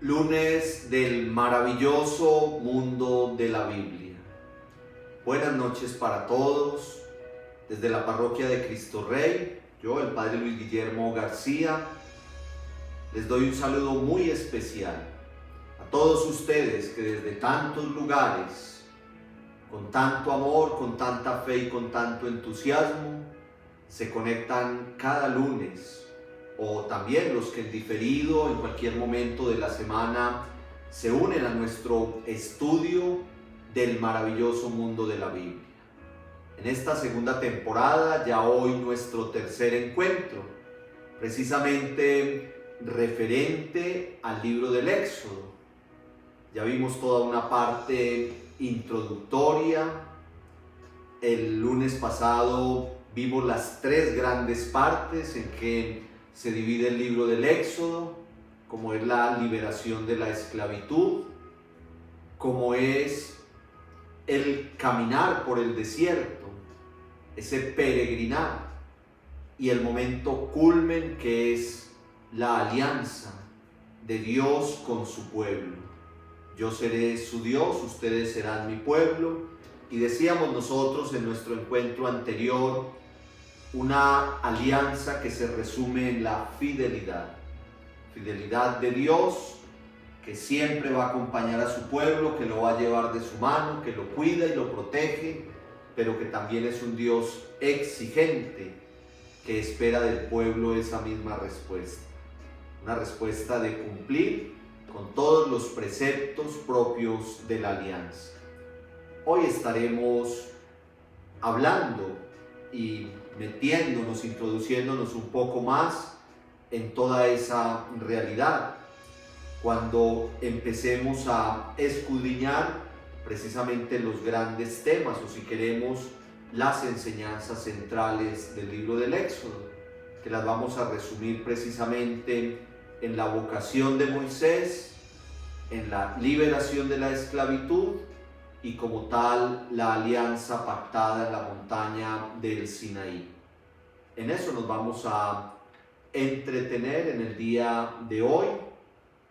Lunes del maravilloso mundo de la Biblia. Buenas noches para todos. Desde la parroquia de Cristo Rey, yo, el Padre Luis Guillermo García, les doy un saludo muy especial a todos ustedes que desde tantos lugares, con tanto amor, con tanta fe y con tanto entusiasmo, se conectan cada lunes, o también los que en diferido, en cualquier momento de la semana, se unen a nuestro estudio del maravilloso mundo de la Biblia. En esta segunda temporada, ya hoy nuestro tercer encuentro, precisamente referente al libro del Éxodo. Ya vimos toda una parte introductoria. El lunes pasado vimos las tres grandes partes en que se divide el libro del Éxodo, como es la liberación de la esclavitud, como es el caminar por el desierto, ese peregrinar, y el momento culmen que es la alianza de Dios con su pueblo. Yo seré su Dios, ustedes serán mi pueblo. Y decíamos nosotros en nuestro encuentro anterior, una alianza que se resume en la fidelidad. Fidelidad de Dios, que siempre va a acompañar a su pueblo, que lo va a llevar de su mano, que lo cuida y lo protege, pero que también es un Dios exigente, que espera del pueblo esa misma respuesta. Una respuesta de cumplir con todos los preceptos propios de la alianza. Hoy estaremos hablando y metiéndonos, introduciéndonos un poco más en toda esa realidad, cuando empecemos a escudriñar precisamente los grandes temas, o si queremos, las enseñanzas centrales del libro del Éxodo, que las vamos a resumir precisamente en la vocación de Moisés, en la liberación de la esclavitud, y como tal la alianza pactada en la montaña del Sinaí. En eso nos vamos a entretener en el día de hoy.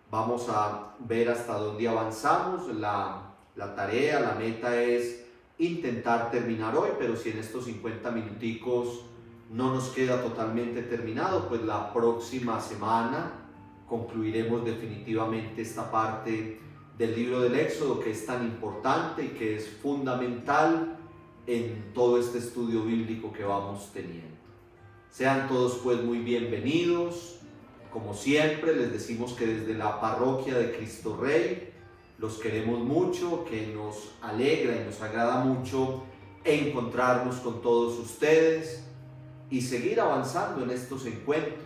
Vamos a ver hasta dónde avanzamos. La tarea, la meta es intentar terminar hoy, pero si en estos 50 minuticos no nos queda totalmente terminado, pues la próxima semana concluiremos definitivamente esta parte del libro del Éxodo, que es tan importante y que es fundamental en todo este estudio bíblico que vamos teniendo. Sean todos pues muy bienvenidos. Como siempre les decimos que desde la parroquia de Cristo Rey los queremos mucho, que nos alegra y nos agrada mucho encontrarnos con todos ustedes y seguir avanzando en estos encuentros.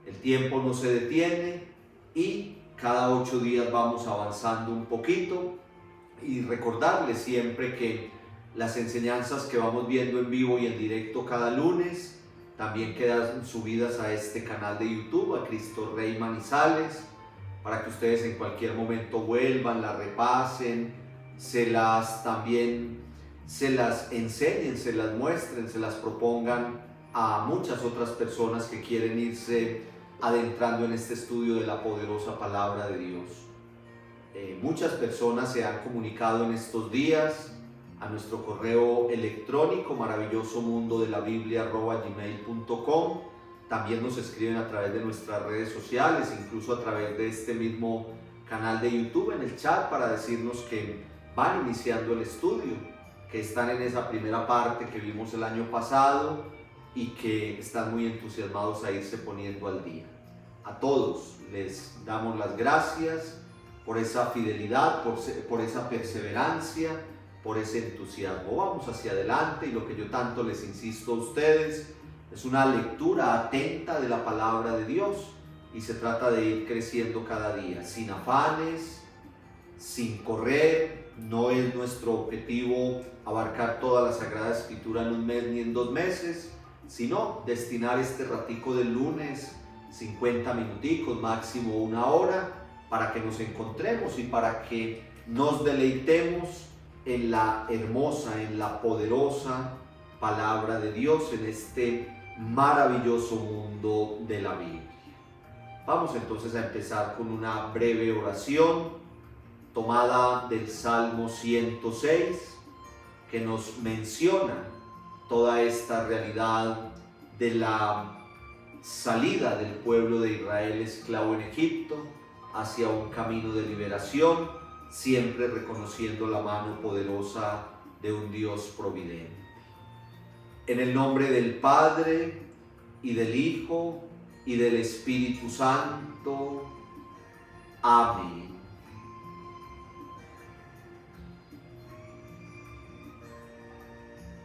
El tiempo no se detiene y cada 8 días vamos avanzando un poquito, y recordarles siempre que las enseñanzas que vamos viendo en vivo y en directo cada lunes también quedan subidas a este canal de YouTube, a Cristo Rey Manizales, para que ustedes en cualquier momento vuelvan, las repasen, también se las enseñen, se las muestren, se las propongan a muchas otras personas que quieren irse adentrando en este estudio de la poderosa palabra de Dios. Muchas personas se han comunicado en estos días a nuestro correo electrónico maravillosomundodelabiblia@gmail.com. También nos escriben a través de nuestras redes sociales, incluso a través de este mismo canal de YouTube, en el chat, para decirnos que van iniciando el estudio, que están en esa primera parte que vimos el año pasado y que están muy entusiasmados a irse poniendo al día. A todos les damos las gracias por esa fidelidad, por esa perseverancia, por ese entusiasmo. Vamos hacia adelante, y lo que yo tanto les insisto a ustedes es una lectura atenta de la palabra de Dios, y se trata de ir creciendo cada día, sin afanes, sin correr. No es nuestro objetivo abarcar toda la Sagrada Escritura en un mes ni en 2 meses, sino destinar este ratico del lunes, 50 minuticos, máximo 1 hora, para que nos encontremos y para que nos deleitemos en la hermosa, en la poderosa palabra de Dios, en este maravilloso mundo de la Biblia. Vamos entonces a empezar con una breve oración tomada del Salmo 106, que nos menciona toda esta realidad de la salida del pueblo de Israel esclavo en Egipto hacia un camino de liberación, siempre reconociendo la mano poderosa de un Dios providente. En el nombre del Padre, y del Hijo, y del Espíritu Santo. Amén.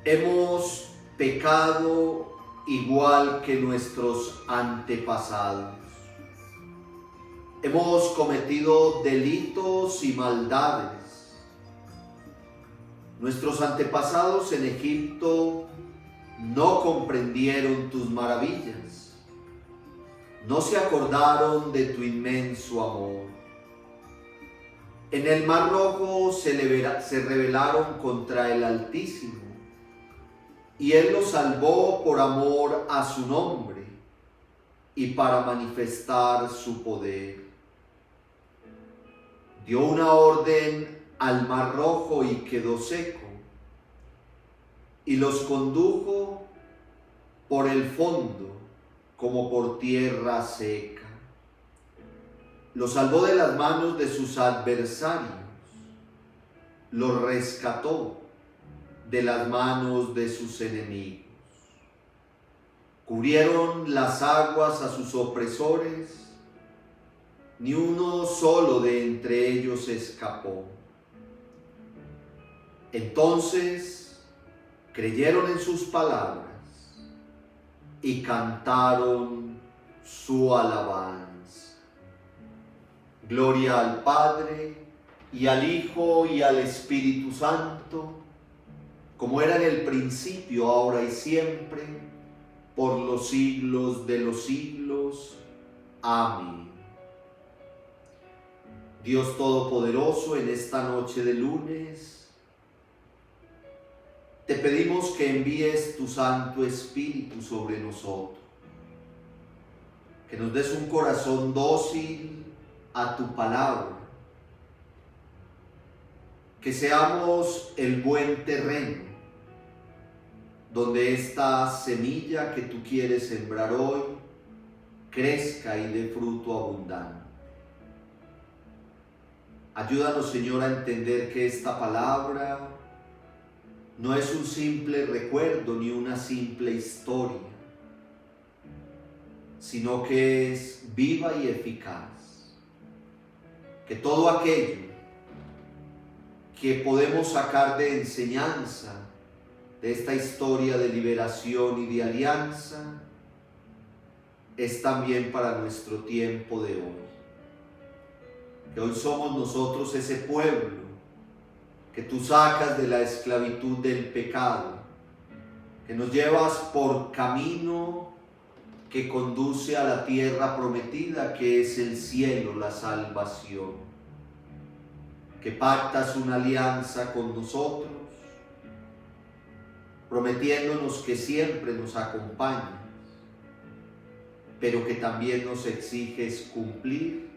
Hemos pecado igual que nuestros antepasados. Hemos cometido delitos y maldades. Nuestros antepasados en Egipto no comprendieron tus maravillas, no se acordaron de tu inmenso amor. En el Mar Rojo se rebelaron contra el Altísimo, y Él los salvó por amor a su nombre y para manifestar su poder. Dio una orden al Mar Rojo y quedó seco, y los condujo por el fondo como por tierra seca. Los salvó de las manos de sus adversarios, los rescató de las manos de sus enemigos. Cubrieron las aguas a sus opresores, ni uno solo de entre ellos escapó. Entonces creyeron en sus palabras y cantaron su alabanza. Gloria al Padre, y al Hijo, y al Espíritu Santo, como era en el principio, ahora y siempre, por los siglos de los siglos. Amén. Dios Todopoderoso, en esta noche de lunes, te pedimos que envíes tu Santo Espíritu sobre nosotros, que nos des un corazón dócil a tu palabra, que seamos el buen terreno donde esta semilla que tú quieres sembrar hoy crezca y dé fruto abundante. Ayúdanos, Señor, a entender que esta palabra no es un simple recuerdo ni una simple historia, sino que es viva y eficaz. Que todo aquello que podemos sacar de enseñanza de esta historia de liberación y de alianza es también para nuestro tiempo de hoy. Que hoy somos nosotros ese pueblo que tú sacas de la esclavitud del pecado, que nos llevas por camino que conduce a la tierra prometida, que es el cielo, la salvación, que pactas una alianza con nosotros, prometiéndonos que siempre nos acompañas, pero que también nos exiges cumplir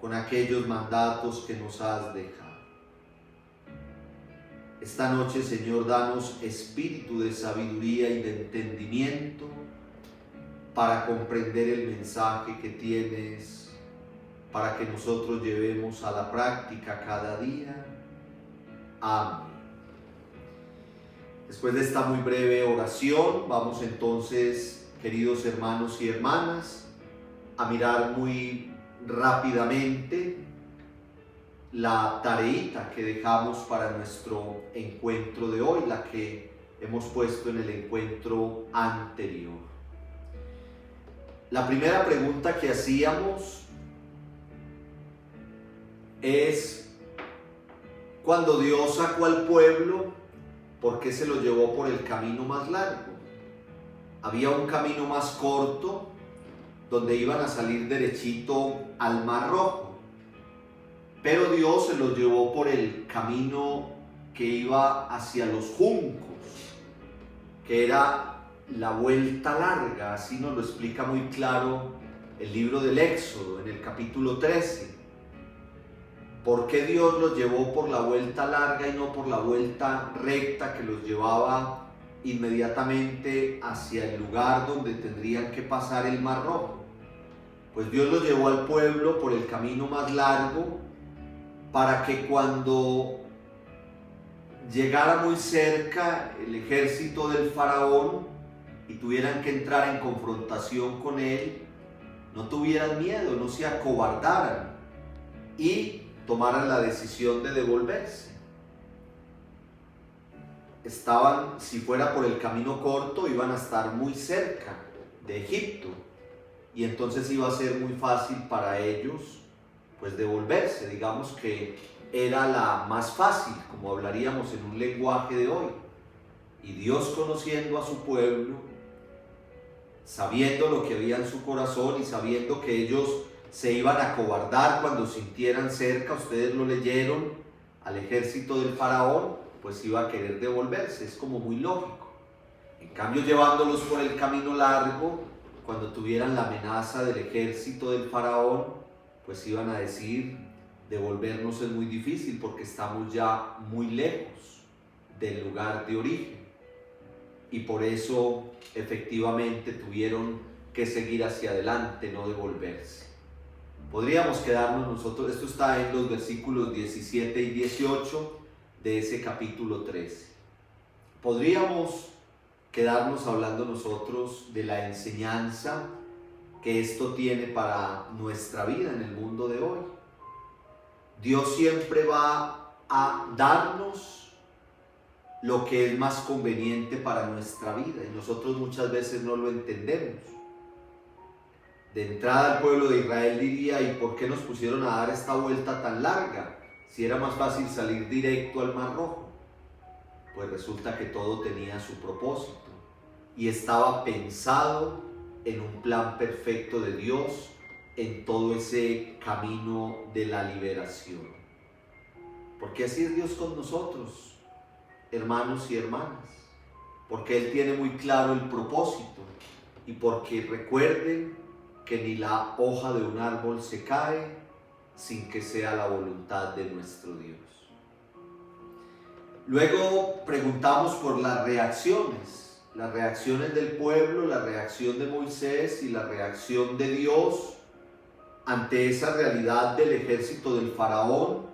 con aquellos mandatos que nos has dejado. Esta noche, Señor, danos espíritu de sabiduría y de entendimiento para comprender el mensaje que tienes, para que nosotros llevemos a la práctica cada día. Amén. Después de esta muy breve oración, vamos entonces, queridos hermanos y hermanas, a mirar muy rápidamente la tareita que dejamos para nuestro encuentro de hoy, la que hemos puesto en el encuentro anterior. La primera pregunta que hacíamos es: cuando Dios sacó al pueblo, ¿por qué se lo llevó por el camino más largo? Había un camino más corto donde iban a salir derechito al Mar Rojo, pero Dios se los llevó por el camino que iba hacia los juncos, que era la vuelta larga. Así nos lo explica muy claro el libro del Éxodo, en el capítulo 13. ¿Por qué Dios los llevó por la vuelta larga y no por la vuelta recta que los llevaba inmediatamente hacia el lugar donde tendrían que pasar el Mar Rojo? Pues Dios los llevó al pueblo por el camino más largo para que cuando llegara muy cerca el ejército del faraón y tuvieran que entrar en confrontación con él, no tuvieran miedo, no se acobardaran y tomaran la decisión de devolverse. Si fuera por el camino corto, iban a estar muy cerca de Egipto y entonces iba a ser muy fácil para ellos pues devolverse. Digamos que era la más fácil, como hablaríamos en un lenguaje de hoy. Y Dios, conociendo a su pueblo, sabiendo lo que había en su corazón y sabiendo que ellos se iban a acobardar cuando sintieran cerca, ustedes lo leyeron, al ejército del faraón, pues iba a querer devolverse. Es como muy lógico. En cambio, llevándolos por el camino largo, cuando tuvieran la amenaza del ejército del faraón, pues iban a decir: devolvernos es muy difícil porque estamos ya muy lejos del lugar de origen. Y por eso efectivamente tuvieron que seguir hacia adelante, no devolverse. Podríamos quedarnos nosotros, esto está en los versículos 17 y 18 de ese capítulo 13. Podríamos quedarnos hablando nosotros de la enseñanza que esto tiene para nuestra vida en el mundo de hoy. Dios siempre va a darnos lo que es más conveniente para nuestra vida y nosotros muchas veces no lo entendemos. De entrada, el pueblo de Israel diría: ¿y por qué nos pusieron a dar esta vuelta tan larga si era más fácil salir directo al Mar Rojo? Pues resulta que todo tenía su propósito y estaba pensado en un plan perfecto de Dios en todo ese camino de la liberación. Porque así es Dios con nosotros, hermanos y hermanas, porque Él tiene muy claro el propósito y porque recuerden que ni la hoja de un árbol se cae sin que sea la voluntad de nuestro Dios. Luego preguntamos por las reacciones del pueblo, la reacción de Moisés y la reacción de Dios ante esa realidad del ejército del faraón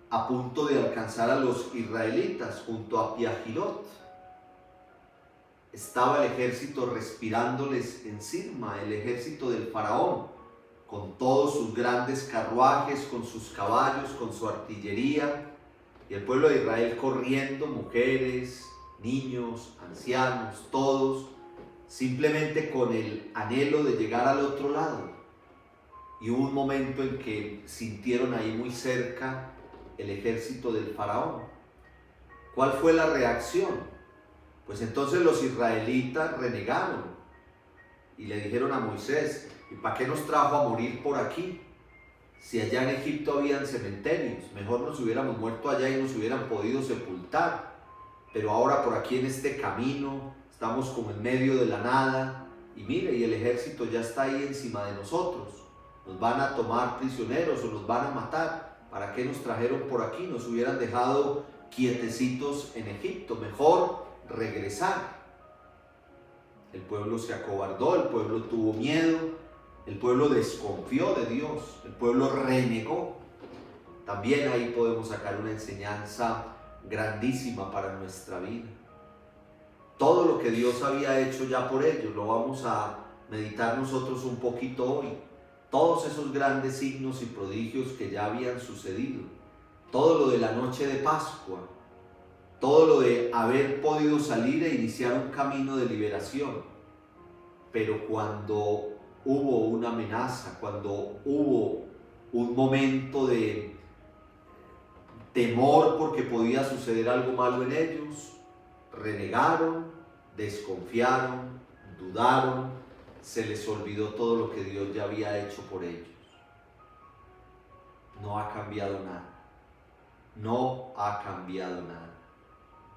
a punto de alcanzar a los israelitas junto a Piahirot. Estaba el ejército respirándoles encima, el ejército del faraón, con todos sus grandes carruajes, con sus caballos, con su artillería, y el pueblo de Israel corriendo, mujeres, niños, ancianos, todos, simplemente con el anhelo de llegar al otro lado. Y hubo un momento en que sintieron ahí muy cerca el ejército del faraón. ¿Cuál fue la reacción? Pues entonces los israelitas renegaron y le dijeron a Moisés: ¿y para qué nos trajo a morir por aquí? Si allá en Egipto habían cementerios, mejor nos hubiéramos muerto allá y nos hubieran podido sepultar. Pero ahora por aquí en este camino estamos como en medio de la nada y mire, y el ejército ya está ahí encima de nosotros. Nos van a tomar prisioneros o nos van a matar. ¿Para qué nos trajeron por aquí? Nos hubieran dejado quietecitos en Egipto, mejor regresar. El pueblo se acobardó, el pueblo tuvo miedo, el pueblo desconfió de Dios, el pueblo renegó. También ahí podemos sacar una enseñanza grandísima para nuestra vida. Todo lo que Dios había hecho ya por ellos lo vamos a meditar nosotros un poquito hoy. Todos esos grandes signos y prodigios que ya habían sucedido, todo lo de la noche de Pascua, todo lo de haber podido salir e iniciar un camino de liberación. Pero cuando hubo una amenaza, cuando hubo un momento de temor porque podía suceder algo malo en ellos, renegaron, desconfiaron, dudaron, se les olvidó todo lo que Dios ya había hecho por ellos. No ha cambiado nada. No ha cambiado nada.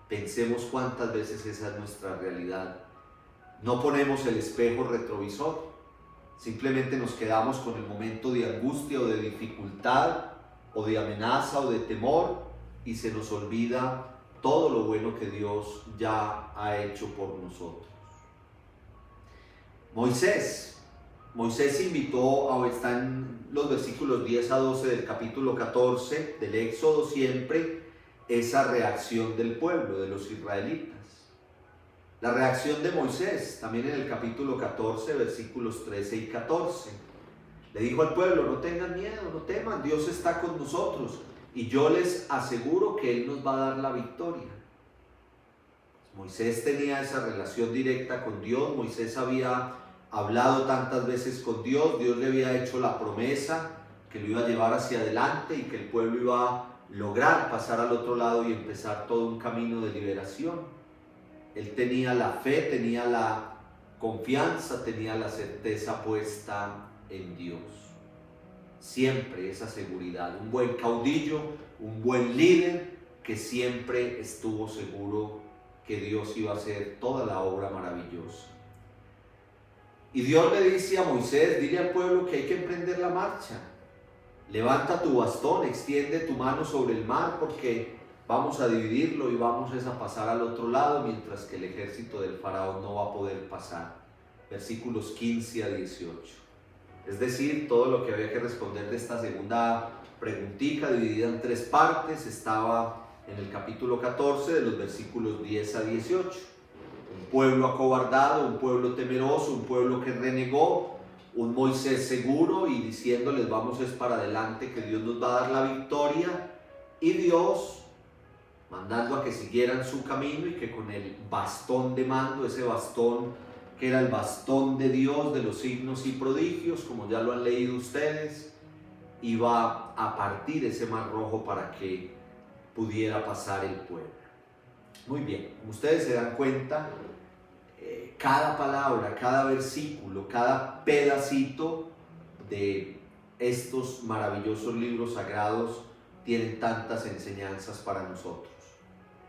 Pensemos cuántas veces esa es nuestra realidad. No ponemos el espejo retrovisor. Simplemente nos quedamos con el momento de angustia o de dificultad o de amenaza o de temor y se nos olvida todo lo bueno que Dios ya ha hecho por nosotros. Moisés invitó, está en los versículos 10 a 12 del capítulo 14 del Éxodo siempre, esa reacción del pueblo, de los israelitas. La reacción de Moisés, también en el capítulo 14, versículos 13 y 14. Le dijo al pueblo, no tengan miedo, no teman, Dios está con nosotros y yo les aseguro que Él nos va a dar la victoria. Moisés tenía esa relación directa con Dios, Moisés había hablado tantas veces con Dios, Dios le había hecho la promesa que lo iba a llevar hacia adelante y que el pueblo iba a lograr pasar al otro lado y empezar todo un camino de liberación. Él tenía la fe, tenía la confianza, tenía la certeza puesta en Dios. Siempre esa seguridad, un buen caudillo, un buen líder que siempre estuvo seguro que Dios iba a hacer toda la obra maravillosa. Y Dios le dice a Moisés, dile al pueblo que hay que emprender la marcha. Levanta tu bastón, extiende tu mano sobre el mar porque vamos a dividirlo y vamos a pasar al otro lado mientras que el ejército del faraón no va a poder pasar. Versículos 15 a 18. Es decir, todo lo que había que responder de esta segunda preguntita dividida en tres partes estaba en el capítulo 14 de los versículos 10 a 18. Un pueblo acobardado, un pueblo temeroso, un pueblo que renegó, un Moisés seguro y diciéndoles vamos es para adelante que Dios nos va a dar la victoria y Dios mandando a que siguieran su camino y que con el bastón de mando, ese bastón que era el bastón de Dios de los signos y prodigios, como ya lo han leído ustedes, iba a partir ese mar rojo para que pudiera pasar el pueblo. Muy bien, como ustedes se dan cuenta, cada palabra, cada versículo, cada pedacito de estos maravillosos libros sagrados tienen tantas enseñanzas para nosotros.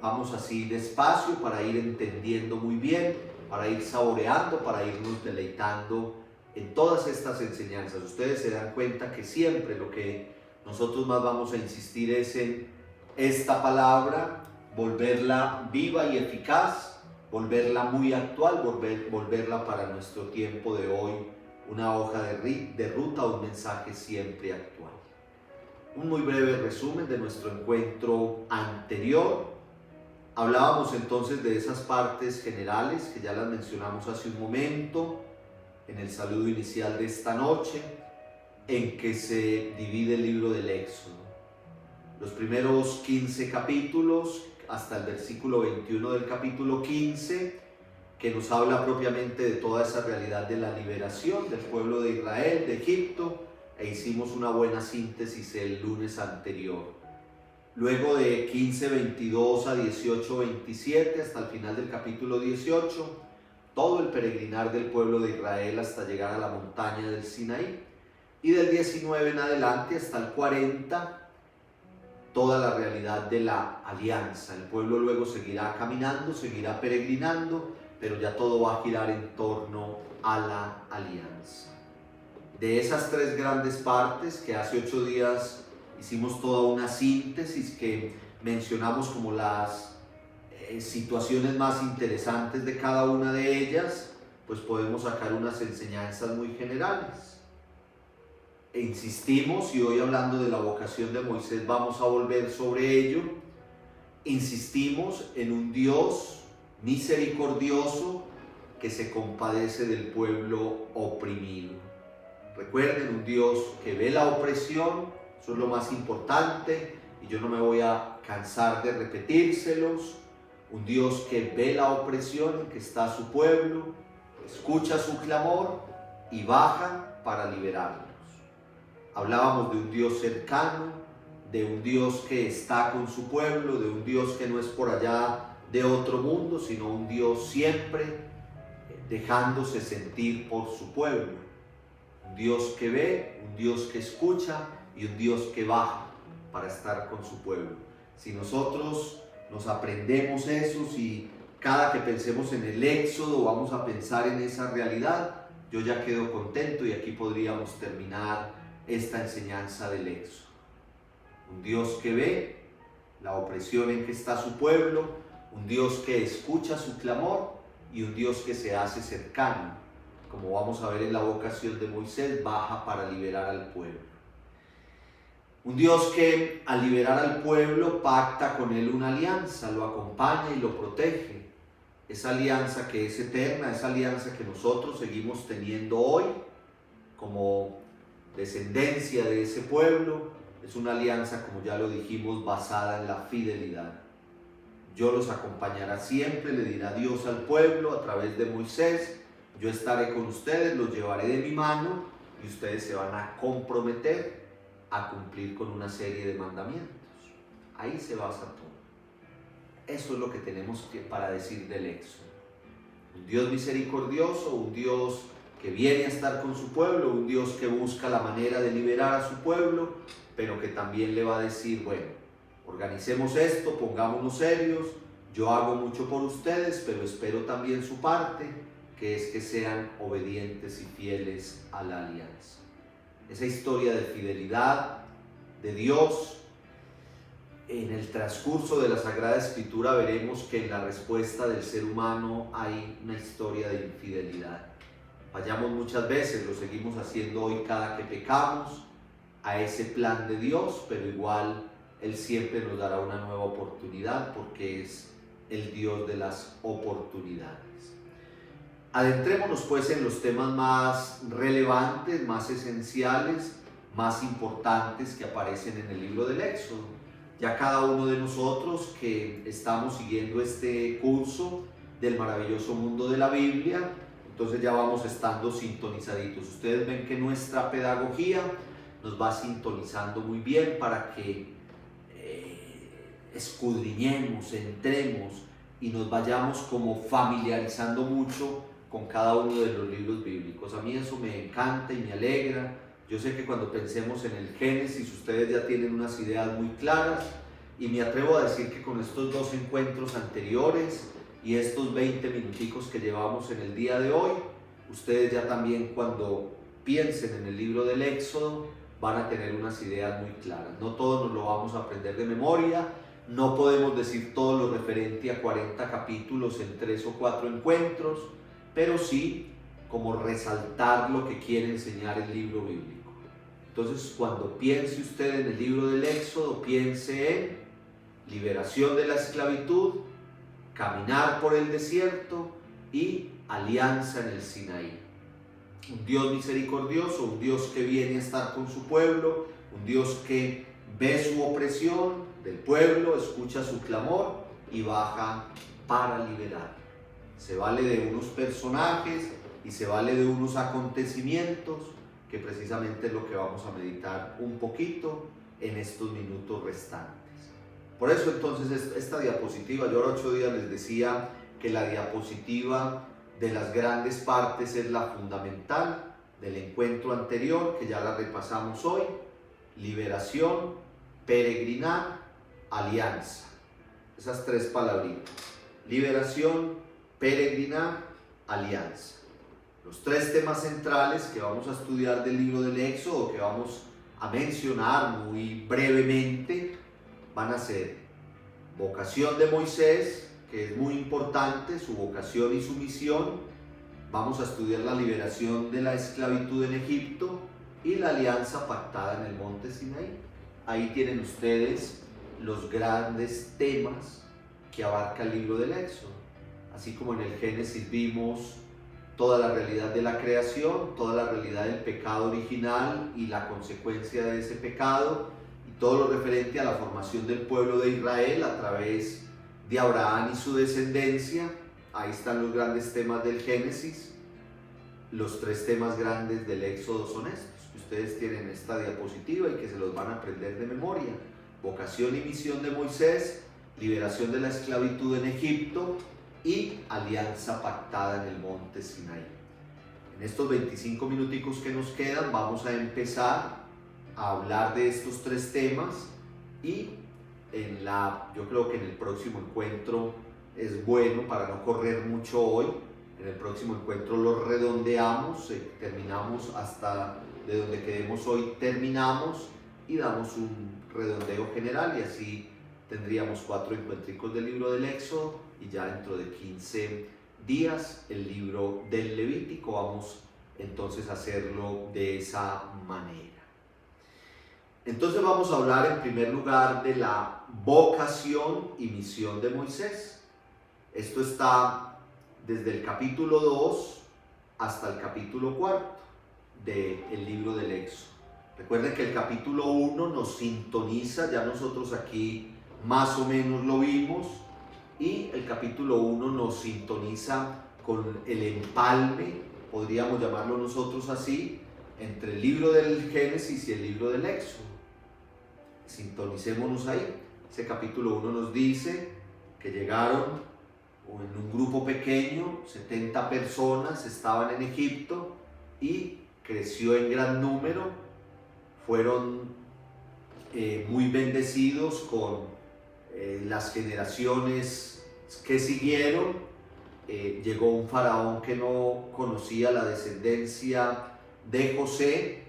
Vamos así despacio para ir entendiendo muy bien, para ir saboreando, para irnos deleitando en todas estas enseñanzas. Ustedes se dan cuenta que siempre lo que nosotros más vamos a insistir es en esta palabra, volverla viva y eficaz, volverla muy actual, volverla para nuestro tiempo de hoy, una hoja de ruta, un mensaje siempre actual. Un muy breve resumen de nuestro encuentro anterior. Hablábamos entonces de esas partes generales que ya las mencionamos hace un momento en el saludo inicial de esta noche, en que se divide el libro del Éxodo. Los primeros 15 capítulos hasta el versículo 21 del capítulo 15, que nos habla propiamente de toda esa realidad de la liberación del pueblo de Israel, de Egipto, e hicimos una buena síntesis el lunes anterior. Luego de 15:22 a 18:27 hasta el final del capítulo 18, todo el peregrinar del pueblo de Israel hasta llegar a la montaña del Sinaí, y del 19 en adelante hasta el 40, toda la realidad de la alianza. El pueblo luego seguirá caminando, seguirá peregrinando, pero ya todo va a girar en torno a la alianza. De esas tres grandes partes que hace 8 días hicimos toda una síntesis que mencionamos como las situaciones más interesantes de cada una de ellas, pues podemos sacar unas enseñanzas muy generales. E insistimos, y hoy hablando de la vocación de Moisés vamos a volver sobre ello, insistimos en un Dios misericordioso que se compadece del pueblo oprimido. Recuerden, un Dios que ve la opresión, eso es lo más importante, y yo no me voy a cansar de repetírselos. Un Dios que ve la opresión en que está su pueblo, escucha su clamor y baja para liberarlos. Hablábamos de un Dios cercano, de un Dios que está con su pueblo, de un Dios que no es por allá de otro mundo, sino un Dios siempre dejándose sentir por su pueblo. Un Dios que ve, un Dios que escucha y un Dios que baja para estar con su pueblo. Si nosotros nos aprendemos eso, si cada que pensemos en el Éxodo vamos a pensar en esa realidad, yo ya quedo contento y aquí podríamos terminar esta enseñanza del Éxodo. Un Dios que ve la opresión en que está su pueblo, un Dios que escucha su clamor y un Dios que se hace cercano. Como vamos a ver en la vocación de Moisés, baja para liberar al pueblo. Un Dios que al liberar al pueblo pacta con él una alianza, lo acompaña y lo protege. Esa alianza que es eterna, esa alianza que nosotros seguimos teniendo hoy como descendencia de ese pueblo, es una alianza, como ya lo dijimos, basada en la fidelidad. Yo los acompañaré siempre, le dirá Dios al pueblo a través de Moisés, yo estaré con ustedes, los llevaré de mi mano y ustedes se van a comprometer a cumplir con una serie de mandamientos. Ahí se basa todo. Eso es lo que tenemos para decir del Éxodo. Un Dios misericordioso, un Dios que viene a estar con su pueblo, un Dios que busca la manera de liberar a su pueblo, pero que también le va a decir, bueno, organicemos esto, pongámonos serios, yo hago mucho por ustedes, pero espero también su parte, que es que sean obedientes y fieles a la alianza. Esa historia de fidelidad de Dios, en el transcurso de la Sagrada Escritura veremos que en la respuesta del ser humano hay una historia de infidelidad. Fallamos muchas veces, lo seguimos haciendo hoy cada que pecamos a ese plan de Dios, pero igual Él siempre nos dará una nueva oportunidad porque es el Dios de las oportunidades. Adentrémonos pues en los temas más relevantes, más esenciales, más importantes que aparecen en el libro del Éxodo. Ya cada uno de nosotros que estamos siguiendo este curso del maravilloso mundo de la Biblia, entonces ya vamos estando sintonizaditos. Ustedes ven que nuestra pedagogía nos va sintonizando muy bien para que escudriñemos, entremos y nos vayamos como familiarizando mucho con cada uno de los libros bíblicos. A mí eso me encanta y me alegra. Yo sé que cuando pensemos en el Génesis, ustedes ya tienen unas ideas muy claras y me atrevo a decir que con estos dos encuentros anteriores y estos 20 minuticos que llevamos en el día de hoy, ustedes ya también cuando piensen en el libro del Éxodo van a tener unas ideas muy claras. No todos nos lo vamos a aprender de memoria, no podemos decir todo lo referente a 40 capítulos en 3 o 4 encuentros, pero sí como resaltar lo que quiere enseñar el libro bíblico. Entonces, cuando piense usted en el libro del Éxodo, piense en liberación de la esclavitud, caminar por el desierto y alianza en el Sinaí. Un Dios misericordioso, un Dios que viene a estar con su pueblo, un Dios que ve su opresión del pueblo, escucha su clamor y baja para liberar. Se vale de unos personajes y se vale de unos acontecimientos que precisamente es lo que vamos a meditar un poquito en estos minutos restantes. Por eso entonces esta diapositiva, yo ahora 8 días les decía que la diapositiva de las grandes partes es la fundamental del encuentro anterior, que ya la repasamos hoy: liberación, peregrinar, alianza. Esas 3 palabritas: liberación, peregrinar, alianza. Los 3 temas centrales que vamos a estudiar del libro del Éxodo, que vamos a mencionar muy brevemente, van a ser vocación de Moisés, que es muy importante, su vocación y su misión. Vamos a estudiar la liberación de la esclavitud en Egipto y la alianza pactada en el monte Sinaí. Ahí tienen ustedes los grandes temas que abarca el libro del Éxodo. Así como en el Génesis vimos toda la realidad de la creación, toda la realidad del pecado original y la consecuencia de ese pecado, y todo lo referente a la formación del pueblo de Israel a través de Abraham y su descendencia. Ahí están los grandes temas del Génesis. Los 3 temas grandes del Éxodo son estos, que ustedes tienen esta diapositiva y que se los van a aprender de memoria: vocación y misión de Moisés, liberación de la esclavitud en Egipto y alianza pactada en el monte Sinaí. En estos 25 minuticos que nos quedan vamos a empezar a hablar de estos 3 temas y yo creo que en el próximo encuentro es bueno, para no correr mucho hoy, En el próximo encuentro lo redondeamos, terminamos hasta de donde quedemos hoy, terminamos y damos un redondeo general y así tendríamos 4 encuentricos del libro del Éxodo y ya dentro de 15 días el libro del Levítico. Vamos entonces a hacerlo de esa manera. Entonces vamos a hablar en primer lugar de la vocación y misión de Moisés. Esto está desde el capítulo 2 hasta el capítulo 4 del libro del Éxodo. Recuerden que el capítulo 1 nos sintoniza, ya nosotros aquí más o menos lo vimos, y el capítulo 1 nos sintoniza con el empalme, podríamos llamarlo nosotros así, entre el libro del Génesis y el libro del Éxodo. Sintonicémonos ahí. Ese capítulo 1 nos dice que llegaron en un grupo pequeño, 70 personas estaban en Egipto y creció en gran número, fueron muy bendecidos con las generaciones que siguieron. Llegó un faraón que no conocía la descendencia de José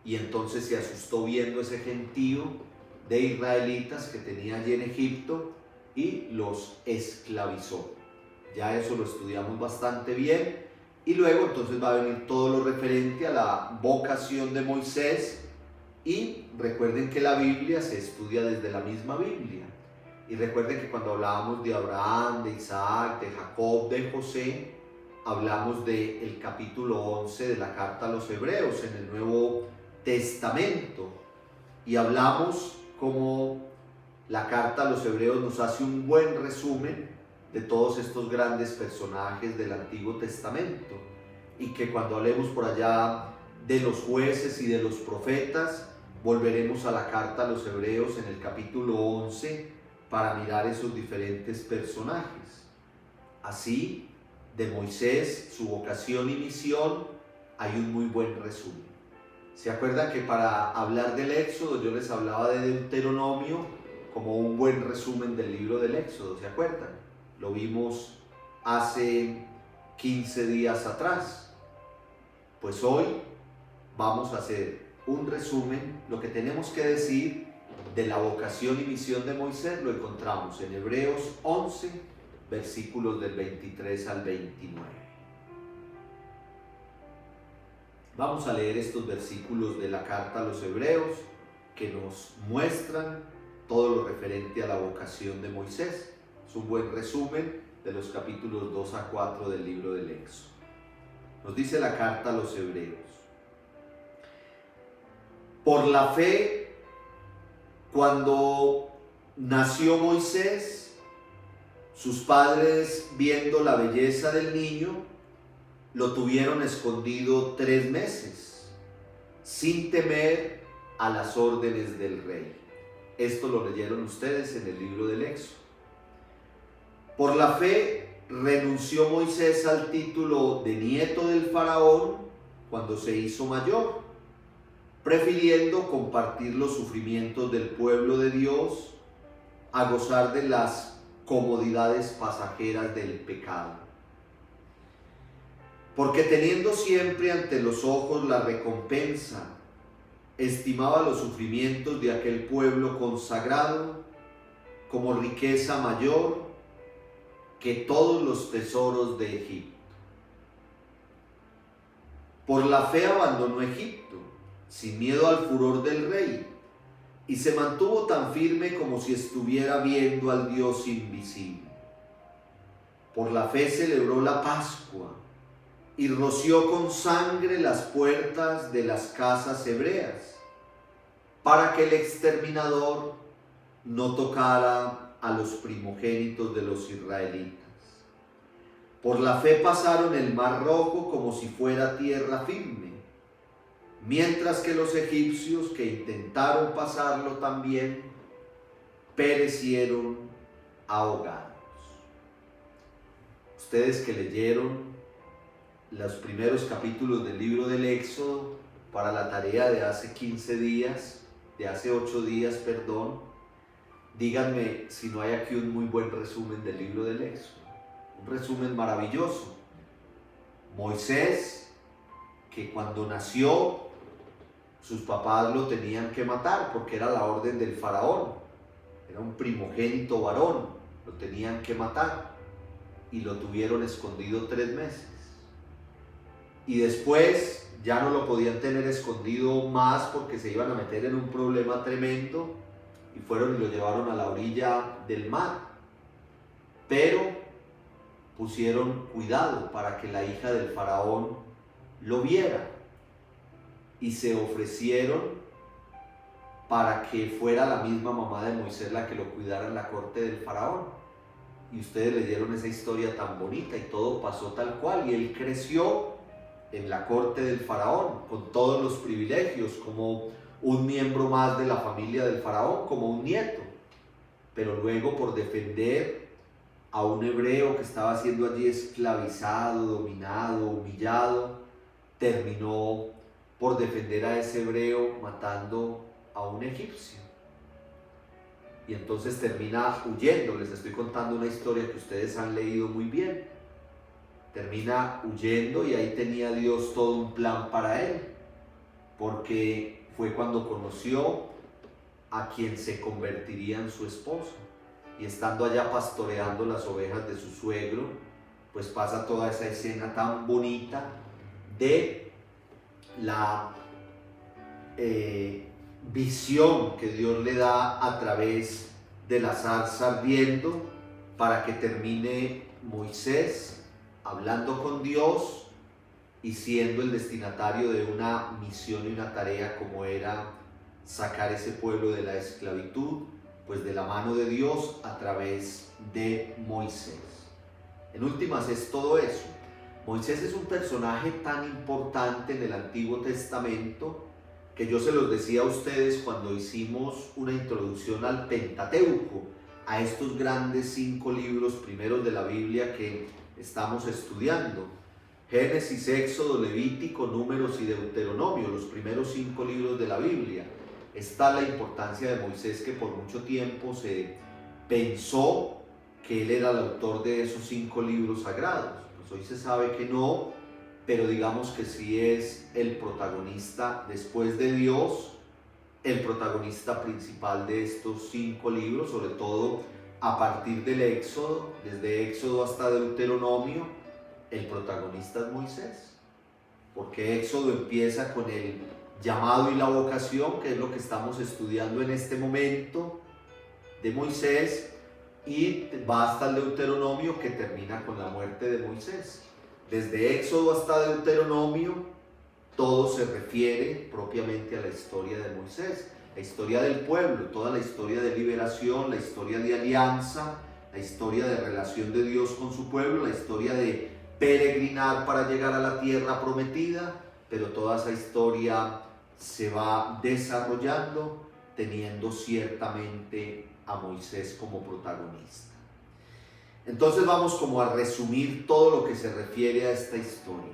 y entonces se asustó viendo ese gentío de israelitas que tenía allí en Egipto y los esclavizó. Ya eso lo estudiamos bastante bien. Y luego entonces va a venir todo lo referente a la vocación de Moisés. Y recuerden que la Biblia se estudia desde la misma Biblia. Y recuerden que cuando hablábamos de Abraham, de Isaac, de Jacob, de José, hablamos del capítulo 11 de la carta a los Hebreos en el Nuevo Testamento. Y hablamos como la carta a los Hebreos nos hace un buen resumen de todos estos grandes personajes del Antiguo Testamento, y que cuando hablemos por allá de los jueces y de los profetas, volveremos a la carta a los Hebreos en el capítulo 11 para mirar esos diferentes personajes. Así, de Moisés, su vocación y misión, hay un muy buen resumen. ¿Se acuerdan que para hablar del Éxodo yo les hablaba de Deuteronomio como un buen resumen del libro del Éxodo? ¿Se acuerdan? Lo vimos hace 15 días atrás. Pues hoy vamos a hacer un resumen. Lo que tenemos que decir de la vocación y misión de Moisés lo encontramos en Hebreos 11, versículos del 23 al 29. Vamos a leer estos versículos de la carta a los Hebreos que nos muestran todo lo referente a la vocación de Moisés. Es un buen resumen de los capítulos 2 a 4 del libro del Éxodo. Nos dice la carta a los Hebreos: por la fe, cuando nació Moisés, sus padres, viendo la belleza del niño, lo tuvieron escondido 3 meses, sin temer a las órdenes del rey. Esto lo leyeron ustedes en el libro del Éxodo. Por la fe renunció Moisés al título de nieto del faraón cuando se hizo mayor, prefiriendo compartir los sufrimientos del pueblo de Dios a gozar de las comodidades pasajeras del pecado. Porque teniendo siempre ante los ojos la recompensa, estimaba los sufrimientos de aquel pueblo consagrado como riqueza mayor que todos los tesoros de Egipto. Por la fe abandonó Egipto, sin miedo al furor del rey, y se mantuvo tan firme como si estuviera viendo al Dios invisible. Por la fe celebró la Pascua y roció con sangre las puertas de las casas hebreas, para que el exterminador no tocara a los primogénitos de los israelitas. Por la fe pasaron el mar Rojo como si fuera tierra firme, mientras que los egipcios que intentaron pasarlo también perecieron ahogados. Ustedes que leyeron los primeros capítulos del libro del Éxodo para la tarea de hace 15 días, de hace 8 días, perdón, díganme si no hay aquí un muy buen resumen del libro del Éxodo. Un resumen maravilloso, Moisés, que cuando nació sus papás lo tenían que matar porque era la orden del faraón, era un primogénito varón, lo tenían que matar y lo tuvieron escondido 3 meses. Y después ya no lo podían tener escondido más porque se iban a meter en un problema tremendo y fueron y lo llevaron a la orilla del mar. Pero pusieron cuidado para que la hija del faraón lo viera y se ofrecieron para que fuera la misma mamá de Moisés la que lo cuidara en la corte del faraón. Y ustedes leyeron esa historia tan bonita y todo pasó tal cual, y él creció en la corte del faraón con todos los privilegios, como un miembro más de la familia del faraón, como un nieto. Pero luego, por defender a un hebreo que estaba siendo allí esclavizado, dominado, humillado, terminó por defender a ese hebreo matando a un egipcio. Y entonces termina huyendo. Les estoy contando una historia que ustedes han leído muy bien. Termina huyendo y ahí tenía Dios todo un plan para él, porque fue cuando conoció a quien se convertiría en su esposo. Y estando allá pastoreando las ovejas de su suegro, pues pasa toda esa escena tan bonita de la visión que Dios le da a través de la zarza ardiendo, para que termine Moisés hablando con Dios y siendo el destinatario de una misión y una tarea como era sacar ese pueblo de la esclavitud, pues de la mano de Dios a través de Moisés. En últimas es todo eso. Moisés es un personaje tan importante en el Antiguo Testamento que yo se los decía a ustedes cuando hicimos una introducción al Pentateuco, a estos grandes 5 libros primeros de la Biblia que estamos estudiando: Génesis, Éxodo, Levítico, Números y Deuteronomio, los primeros 5 libros de la Biblia. Está la importancia de Moisés, que por mucho tiempo se pensó que él era el autor de esos 5 libros sagrados. Pues hoy se sabe que no, pero digamos que sí es el protagonista, después de Dios, el protagonista principal de estos 5 libros, sobre todo a partir del Éxodo, desde Éxodo hasta Deuteronomio. El protagonista es Moisés, porque Éxodo empieza con el llamado y la vocación, que es lo que estamos estudiando en este momento, de Moisés, y va hasta el Deuteronomio, que termina con la muerte de Moisés. Desde Éxodo hasta Deuteronomio, todo se refiere propiamente a la historia de Moisés, la historia del pueblo, toda la historia de liberación, la historia de alianza, la historia de relación de Dios con su pueblo, la historia de peregrinar para llegar a la tierra prometida, pero toda esa historia se va desarrollando teniendo ciertamente a Moisés como protagonista. Entonces vamos como a resumir todo lo que se refiere a esta historia.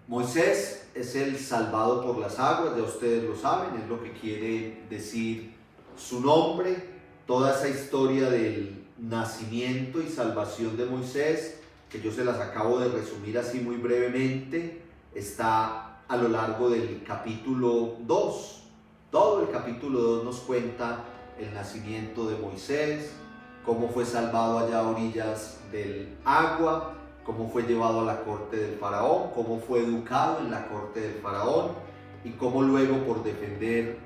Moisés es el salvado por las aguas, ya ustedes lo saben, es lo que quiere decir su nombre. Toda esa historia del nacimiento y salvación de Moisés, que yo se las acabo de resumir así muy brevemente, está a lo largo del capítulo 2. Todo el capítulo 2 nos cuenta el nacimiento de Moisés, cómo fue salvado allá a orillas del agua, cómo fue llevado a la corte del faraón, cómo fue educado en la corte del faraón, y cómo luego, por defender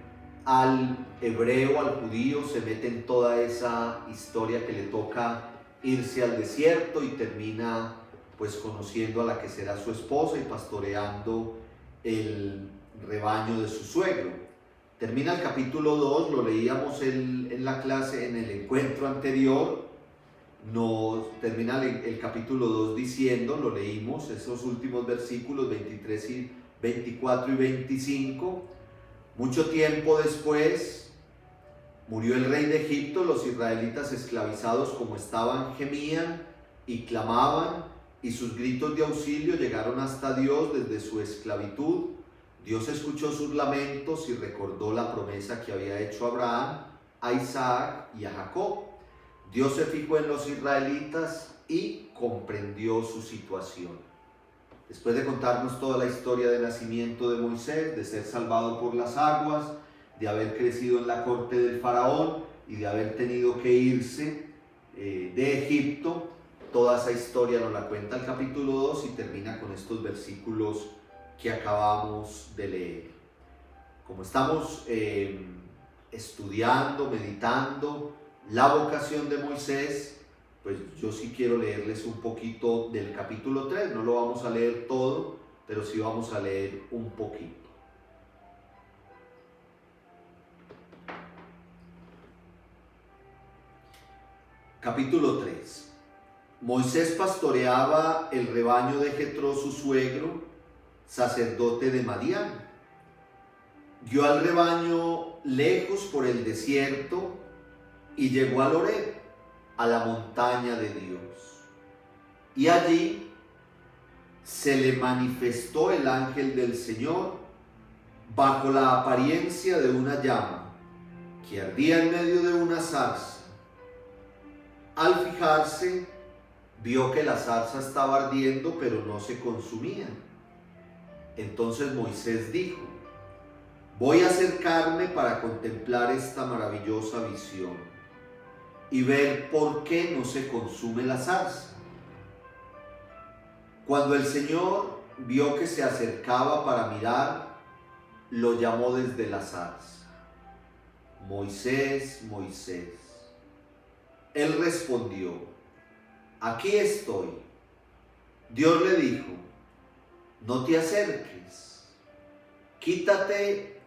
al hebreo, al judío, se mete en toda esa historia que le toca irse al desierto y termina pues conociendo a la que será su esposa y pastoreando el rebaño de su suegro. Termina el capítulo 2, lo leíamos en la clase, en el encuentro anterior. Nos termina el capítulo 2 diciendo, lo leímos, esos últimos versículos 23 y 24 y 25. Mucho tiempo después murió el rey de Egipto, los israelitas esclavizados como estaban gemían y clamaban, y sus gritos de auxilio llegaron hasta Dios desde su esclavitud. Dios escuchó sus lamentos y recordó la promesa que había hecho a Abraham, a Isaac y a Jacob. Dios se fijó en los israelitas y comprendió su situación. Después de contarnos toda la historia del nacimiento de Moisés, de ser salvado por las aguas, de haber crecido en la corte del faraón y de haber tenido que irse de Egipto, toda esa historia nos la cuenta el capítulo 2 y termina con estos versículos que acabamos de leer. Como estamos estudiando, meditando la vocación de Moisés, pues yo sí quiero leerles un poquito del capítulo 3, no lo vamos a leer todo, pero sí vamos a leer un poquito. Capítulo 3. Moisés pastoreaba el rebaño de Jetro, su suegro, sacerdote de Madián. Guió al rebaño lejos por el desierto y llegó al Horeb, a la montaña de Dios. Y allí se le manifestó el ángel del Señor bajo la apariencia de una llama que ardía en medio de una zarza. Al fijarse, vio que la zarza estaba ardiendo, pero no se consumía. Entonces Moisés dijo: voy a acercarme para contemplar esta maravillosa visión y ver por qué no se consume la zarza. Cuando el Señor vio que se acercaba para mirar, lo llamó desde la zarza: Moisés, Moisés. Él respondió: aquí estoy. Dios le dijo: no te acerques, quítate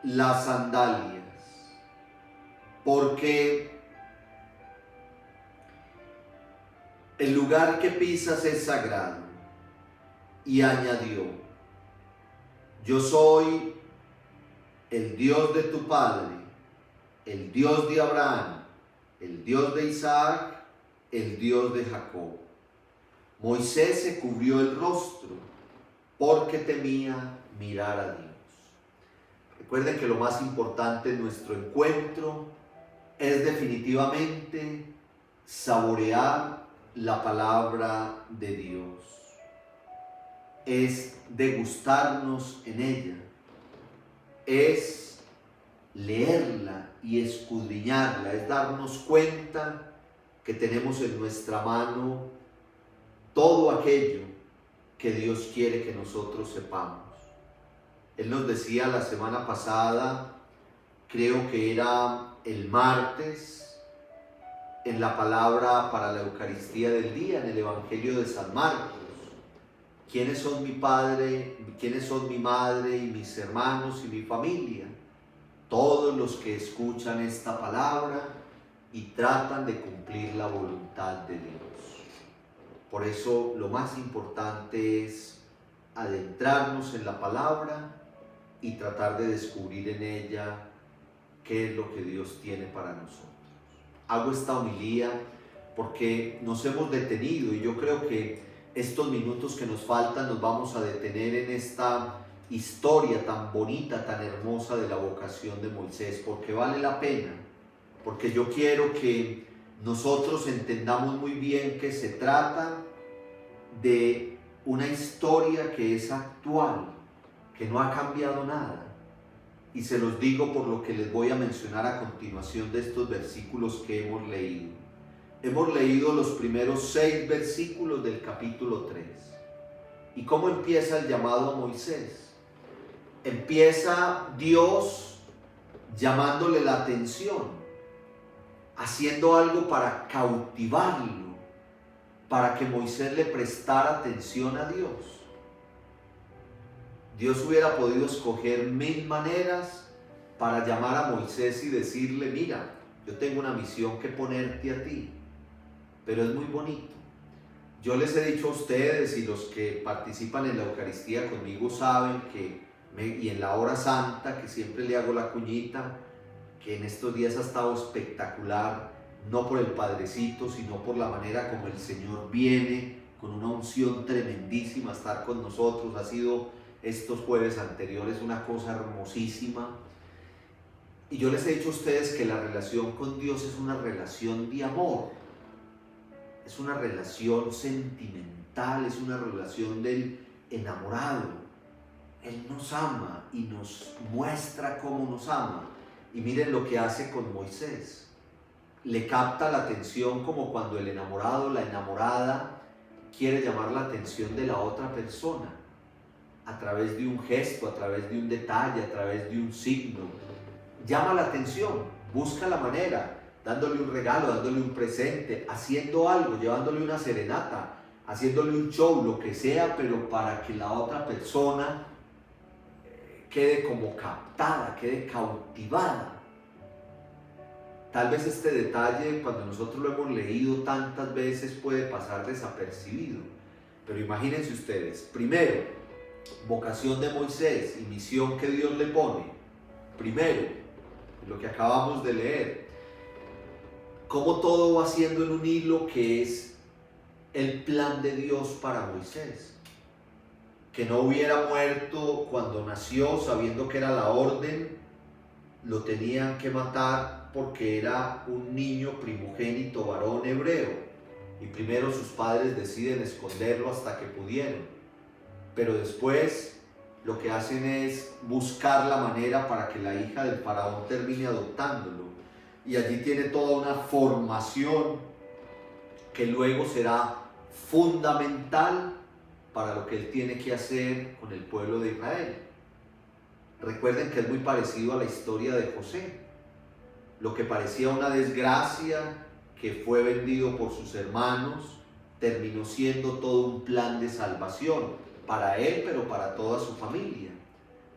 las sandalias, porque el lugar que pisas es sagrado. Y añadió: yo soy el Dios de tu padre, el Dios de Abraham, el Dios de Isaac, el Dios de Jacob. Moisés se cubrió el rostro porque temía mirar a Dios. Recuerden que lo más importante en nuestro encuentro es definitivamente saborear la palabra de Dios, es degustarnos en ella, es leerla y escudriñarla, es darnos cuenta que tenemos en nuestra mano todo aquello que Dios quiere que nosotros sepamos. Él nos decía la semana pasada, creo que era el martes, en la palabra para la Eucaristía del día, en el Evangelio de San Marcos: ¿quiénes son mi padre, quiénes son mi madre y mis hermanos y mi familia? Todos los que escuchan esta palabra y tratan de cumplir la voluntad de Dios. Por eso lo más importante es adentrarnos en la palabra y tratar de descubrir en ella qué es lo que Dios tiene para nosotros. Hago esta homilía porque nos hemos detenido, y yo creo que estos minutos que nos faltan nos vamos a detener en esta historia tan bonita, tan hermosa de la vocación de Moisés, porque vale la pena, porque yo quiero que nosotros entendamos muy bien que se trata de una historia que es actual, que no ha cambiado nada. Y se los digo por lo que les voy a mencionar a continuación de estos versículos que hemos leído. Hemos leído los primeros 6 versículos del capítulo 3. ¿Y cómo empieza el llamado a Moisés? Empieza Dios llamándole la atención, haciendo algo para cautivarlo, para que Moisés le prestara atención a Dios. Dios hubiera podido escoger 1000 maneras para llamar a Moisés y decirle: mira, yo tengo una misión que ponerte a ti. Pero es muy bonito. Yo les he dicho a ustedes, y los que participan en la Eucaristía conmigo saben que, y en la hora santa, que siempre le hago la cuñita, que en estos días ha estado espectacular, no por el Padrecito, sino por la manera como el Señor viene con una unción tremendísima a estar con nosotros. Ha sido estos jueves anteriores una cosa hermosísima. Y yo les he dicho a ustedes que la relación con Dios es una relación de amor. es una relación sentimental, es una relación del enamorado. Él nos ama y nos muestra cómo nos ama. Y miren lo que hace con Moisés. Le capta la atención como cuando el enamorado, la enamorada, quiere llamar la atención de la otra persona a través de un gesto, a través de un detalle, a través de un signo. Llama la atención, busca la manera, dándole un regalo, dándole un presente, haciendo algo, llevándole una serenata, haciéndole un show, lo que sea, pero para que la otra persona quede como captada, quede cautivada. Tal vez este detalle, cuando nosotros lo hemos leído tantas veces, puede pasar desapercibido. Pero imagínense ustedes, primero, vocación de Moisés y misión que Dios le pone. Primero, lo que acabamos de leer, cómo todo va siendo en un hilo que es el plan de Dios para Moisés. Que no hubiera muerto cuando nació, sabiendo que era la orden, lo tenían que matar porque era un niño primogénito varón hebreo. Y primero sus padres deciden esconderlo hasta que pudieron. Pero después lo que hacen es buscar la manera para que la hija del faraón termine adoptándolo. Y allí tiene toda una formación que luego será fundamental para lo que él tiene que hacer con el pueblo de Israel. Recuerden que es muy parecido a la historia de José. Lo que parecía una desgracia, que fue vendido por sus hermanos, terminó siendo todo un plan de salvación para él, pero para toda su familia.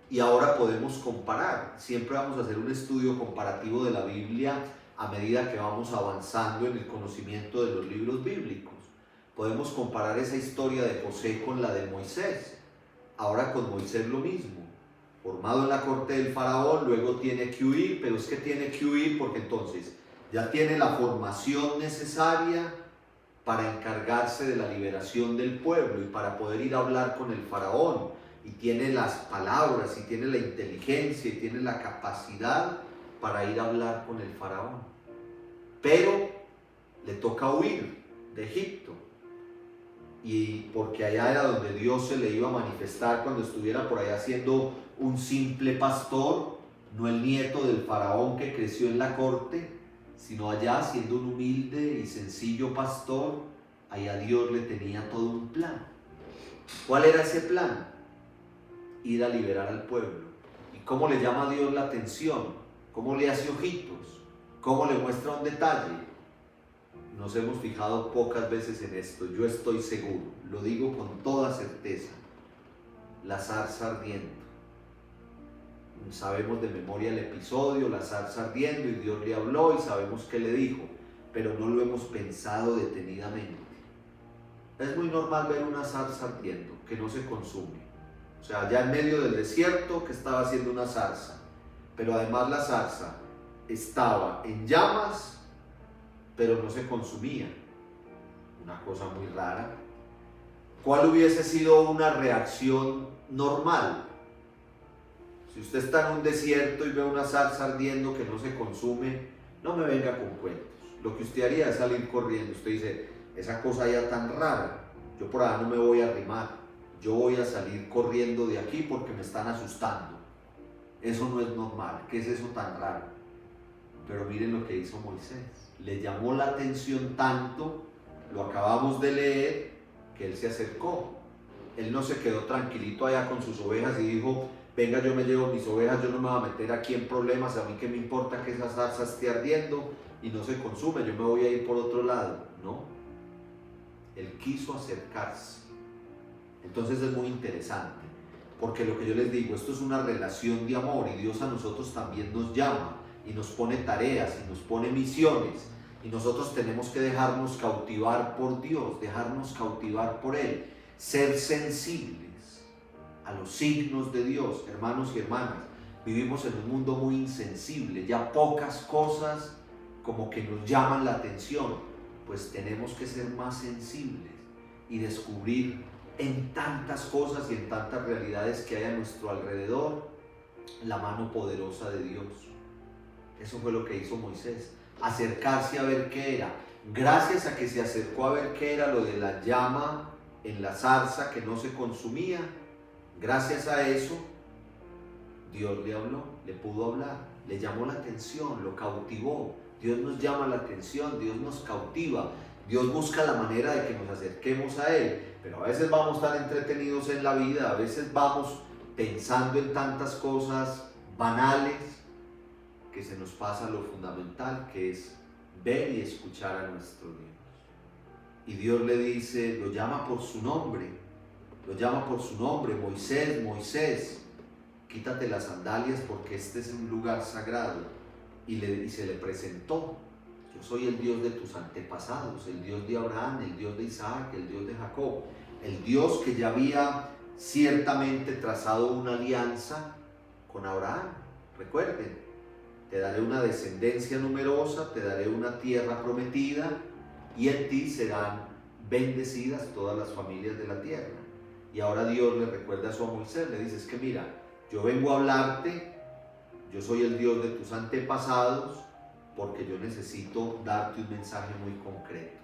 Y ahora podemos comparar. Siempre vamos a hacer un estudio comparativo de la Biblia a medida que vamos avanzando en el conocimiento de los libros bíblicos. Podemos comparar esa historia de José con la de Moisés. Ahora con Moisés lo mismo. Formado en la corte del faraón, luego tiene que huir, pero es que tiene que huir porque entonces ya tiene la formación necesaria para encargarse de la liberación del pueblo y para poder ir a hablar con el faraón. Y tiene las palabras, y tiene la inteligencia, y tiene la capacidad para ir a hablar con el faraón. Pero le toca huir de Egipto. Y porque allá era donde Dios se le iba a manifestar cuando estuviera por allá siendo un simple pastor, no el nieto del faraón que creció en la corte, sino allá siendo un humilde y sencillo pastor. Allá Dios le tenía todo un plan. ¿Cuál era ese plan? Ir a liberar al pueblo. ¿Y cómo le llama a Dios la atención? ¿Cómo le hace ojitos? ¿Cómo le muestra un detalle? Nos hemos fijado pocas veces en esto. Yo estoy seguro, lo digo con toda certeza. La zarza ardiendo. Sabemos de memoria el episodio, la zarza ardiendo, y Dios le habló y sabemos qué le dijo, pero no lo hemos pensado detenidamente. Es muy normal ver una zarza ardiendo, que no se consume. O sea, allá en medio del desierto, que estaba haciendo una zarza, pero además la zarza estaba en llamas, pero no se consumía. Una cosa muy rara. ¿Cuál hubiese sido una reacción normal? Si usted está en un desierto y ve una zarza ardiendo que no se consume, no me venga con cuentos. Lo que usted haría es salir corriendo. Usted dice, esa cosa ya tan rara, yo por allá no me voy a arrimar. Yo voy a salir corriendo de aquí porque me están asustando. Eso no es normal. ¿Qué es eso tan raro? Pero miren lo que hizo Moisés. Le llamó la atención tanto, lo acabamos de leer, que él se acercó. Él no se quedó tranquilito allá con sus ovejas y dijo, venga, yo me llevo mis ovejas, yo no me voy a meter aquí en problemas, a mí qué me importa que esa zarza esté ardiendo y no se consume, yo me voy a ir por otro lado. No, él quiso acercarse. Entonces es muy interesante, porque lo que yo les digo, esto es una relación de amor y Dios a nosotros también nos llama y nos pone tareas y nos pone misiones, y nosotros tenemos que dejarnos cautivar por Dios, dejarnos cautivar por Él, ser sensibles a los signos de Dios. Hermanos y hermanas, vivimos en un mundo muy insensible, ya pocas cosas como que nos llaman la atención, pues tenemos que ser más sensibles y descubrir en tantas cosas y en tantas realidades que hay a nuestro alrededor la mano poderosa de Dios. Eso fue lo que hizo Moisés. acercarse a ver qué era. Gracias a que se acercó a ver qué era lo de la llama en la zarza que no se consumía, gracias a eso, Dios le habló, le pudo hablar, le llamó la atención, lo cautivó. Dios nos llama la atención, Dios nos cautiva, Dios busca la manera de que nos acerquemos a Él, pero a veces vamos tan entretenidos en la vida, a veces vamos pensando en tantas cosas banales que se nos pasa lo fundamental, que es ver y escuchar a nuestro Dios. Y Dios le dice, lo llama por su nombre, Moisés, Moisés, quítate las sandalias porque este es un lugar sagrado. Y se le presentó, yo soy el Dios de tus antepasados, el Dios de Abraham, el Dios de Isaac, el Dios de Jacob, el Dios que ya había ciertamente trazado una alianza con Abraham. Recuerden, te daré una descendencia numerosa, te daré una tierra prometida y en ti serán bendecidas todas las familias de la tierra. Y ahora Dios le recuerda eso a Moisés, le dice, es que mira, yo vengo a hablarte, yo soy el Dios de tus antepasados, porque yo necesito darte un mensaje muy concreto.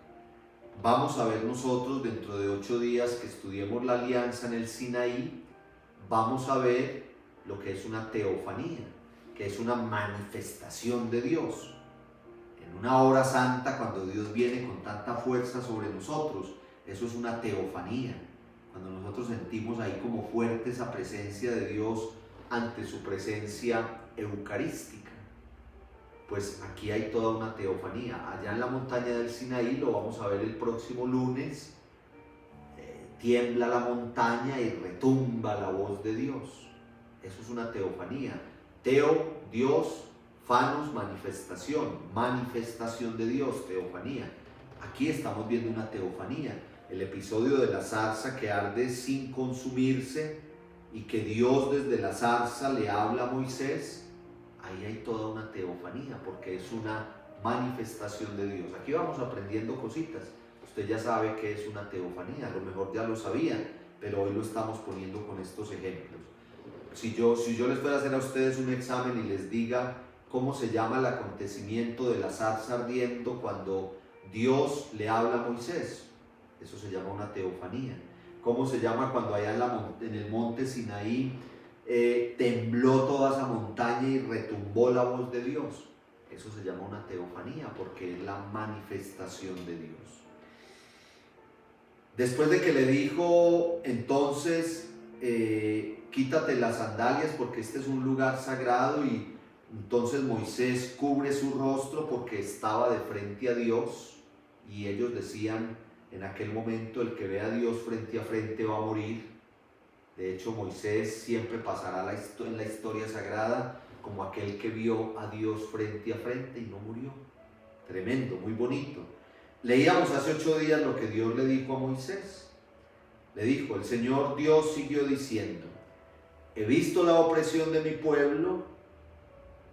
Vamos a ver nosotros dentro de 8 días que estudiemos la alianza en el Sinaí, vamos a ver lo que es una teofanía, que es una manifestación de Dios. En una hora santa, cuando Dios viene con tanta fuerza sobre nosotros, eso es una teofanía. Cuando nosotros sentimos ahí como fuerte esa presencia de Dios ante su presencia eucarística, pues aquí hay toda una teofanía. Allá en la montaña del Sinaí, lo vamos a ver el próximo lunes, tiembla la montaña y retumba la voz de Dios. Eso es una teofanía. Teo, Dios, fanos, manifestación de Dios, teofanía. Aquí estamos viendo una teofanía. El episodio de la zarza que arde sin consumirse y que Dios desde la zarza le habla a Moisés, ahí hay toda una teofanía porque es una manifestación de Dios. Aquí vamos aprendiendo cositas. Usted ya sabe qué es una teofanía, a lo mejor ya lo sabía, pero hoy lo estamos poniendo con estos ejemplos. Si yo les fuera a hacer a ustedes un examen y les diga cómo se llama el acontecimiento de la zarza ardiendo cuando Dios le habla a Moisés, eso se llama una teofanía. ¿Cómo se llama cuando allá en el monte Sinaí tembló toda esa montaña y retumbó la voz de Dios? Eso se llama una teofanía porque es la manifestación de Dios. Después de que le dijo entonces, quítate las sandalias porque este es un lugar sagrado, y entonces Moisés cubre su rostro porque estaba de frente a Dios, y ellos decían en aquel momento, el que ve a Dios frente a frente va a morir. De hecho, Moisés siempre pasará en la historia sagrada como aquel que vio a Dios frente a frente y no murió. Tremendo, muy bonito. Leíamos hace 8 días lo que Dios le dijo a Moisés. Le dijo, el Señor Dios siguió diciendo, he visto la opresión de mi pueblo,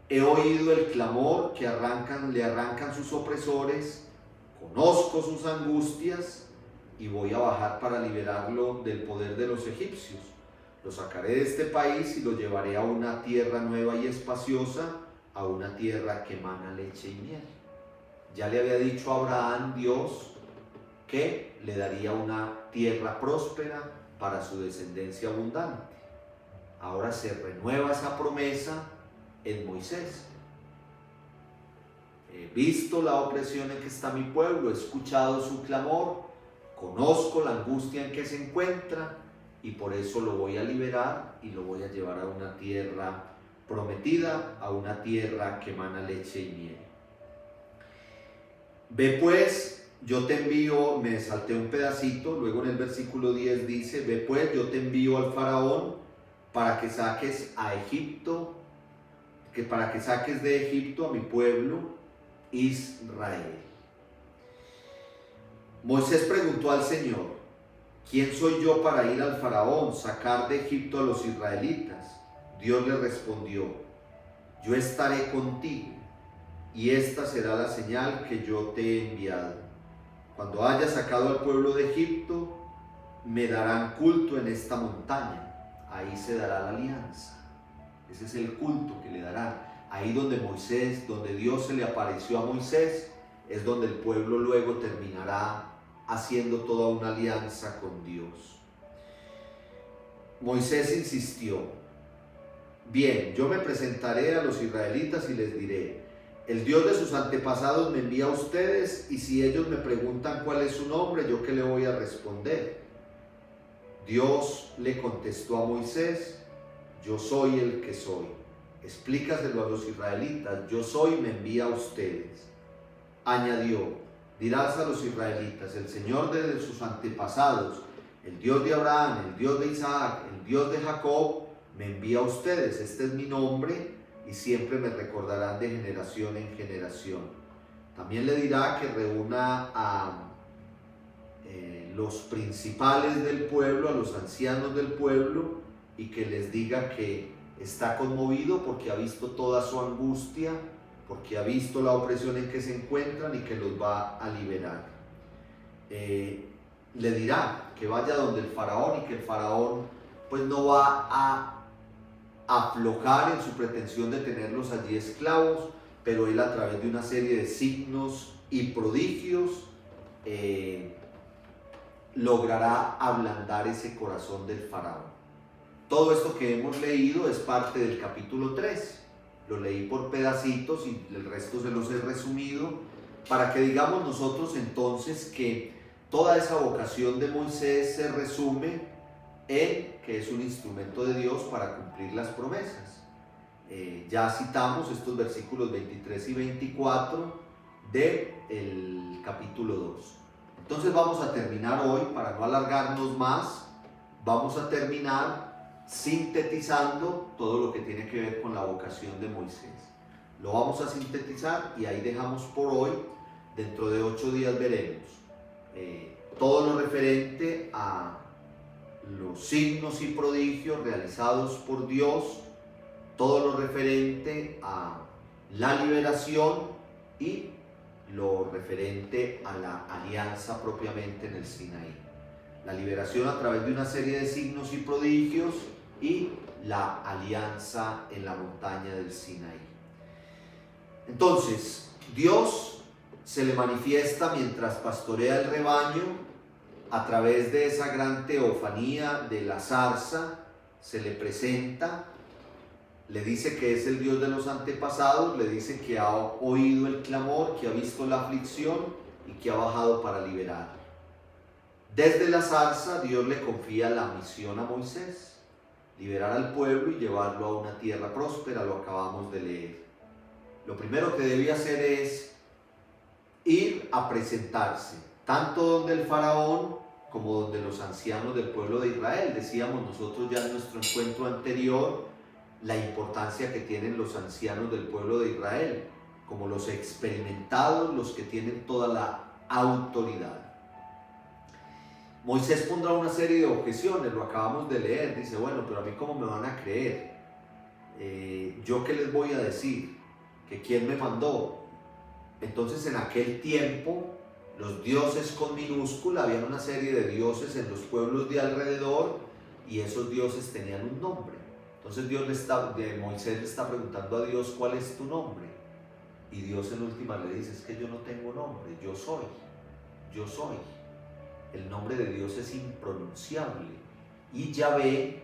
he oído el clamor que le arrancan sus opresores, conozco sus angustias y voy a bajar para liberarlo del poder de los egipcios. Lo sacaré de este país y lo llevaré a una tierra nueva y espaciosa, a una tierra que emana leche y miel. Ya le había dicho a Abraham Dios que le daría una tierra próspera para su descendencia abundante. Ahora se renueva esa promesa en Moisés. He visto la opresión en que está mi pueblo, he escuchado su clamor, conozco la angustia en que se encuentra y por eso lo voy a liberar y lo voy a llevar a una tierra prometida, a una tierra que emana leche y miel. Ve pues, yo te envío, me salté un pedacito, luego en el versículo 10 dice, ve pues, yo te envío al faraón para que saques a Egipto, para que saques de Egipto a mi pueblo Israel. Moisés preguntó al Señor, ¿quién soy yo para ir al faraón, sacar de Egipto a los israelitas? Dios le respondió, yo estaré contigo y esta será la señal que yo te he enviado. Cuando haya sacado al pueblo de Egipto, me darán culto en esta montaña. Ahí se dará la alianza. Ese es el culto que le darán. ahí donde Dios se le apareció a Moisés, es donde el pueblo luego terminará haciendo toda una alianza con Dios. Moisés insistió: bien, yo me presentaré a los israelitas y les diré: el Dios de sus antepasados me envía a ustedes, y si ellos me preguntan cuál es su nombre, ¿yo qué le voy a responder? Dios le contestó a Moisés: yo soy el que soy. Explícaselo a los israelitas: yo soy me envía a ustedes. Añadió: dirás a los israelitas: el Señor de sus antepasados, el Dios de Abraham, el Dios de Isaac, el Dios de Jacob, me envía a ustedes. Este es mi nombre y siempre me recordarán de generación en generación. También le dirá que reúna a los principales del pueblo, a los ancianos del pueblo, y que les diga que está conmovido porque ha visto toda su angustia, porque ha visto la opresión en que se encuentran y que los va a liberar. Le dirá que vaya donde el faraón y que el faraón pues no va a aflojar en su pretensión de tenerlos allí esclavos, pero él, a través de una serie de signos y prodigios, logrará ablandar ese corazón del faraón. Todo esto que hemos leído es parte del capítulo 3. Lo leí por pedacitos y el resto se los he resumido para que digamos nosotros entonces que toda esa vocación de Moisés se resume en que es un instrumento de Dios para cumplir las promesas. Ya citamos estos versículos 23 y 24 del capítulo 2. Entonces vamos a terminar hoy, para no alargarnos más, vamos a terminar sintetizando todo lo que tiene que ver con la vocación de Moisés. Lo vamos a sintetizar y ahí dejamos por hoy. Dentro de 8 días veremos todo lo referente a los signos y prodigios realizados por Dios, todo lo referente a la liberación y lo referente a la alianza propiamente en el Sinaí. La liberación a través de una serie de signos y prodigios y la alianza en la montaña del Sinaí. Entonces, Dios se le manifiesta mientras pastorea el rebaño a través de esa gran teofanía de la zarza. Se le presenta, le dice que es el Dios de los antepasados, le dice que ha oído el clamor, que ha visto la aflicción y que ha bajado para liberar. Desde la zarza, Dios le confía la misión a Moisés: liberar al pueblo y llevarlo a una tierra próspera. Lo acabamos de leer. Lo primero que debía hacer es ir a presentarse, tanto donde el faraón como donde los ancianos del pueblo de Israel. Decíamos nosotros ya en nuestro encuentro anterior la importancia que tienen los ancianos del pueblo de Israel, como los experimentados, los que tienen toda la autoridad. Moisés pondrá una serie de objeciones, lo acabamos de leer. Dice: bueno, pero a mí ¿cómo me van a creer? ¿Yo qué les voy a decir? ¿Que quién me mandó? Entonces, en aquel tiempo, los dioses con minúscula, había una serie de dioses en los pueblos de alrededor y esos dioses tenían un nombre. Entonces Moisés le está preguntando a Dios: ¿cuál es tu nombre? Y Dios en última le dice: es que yo no tengo nombre, yo soy, yo soy. El nombre de Dios es impronunciable. Y Yahvé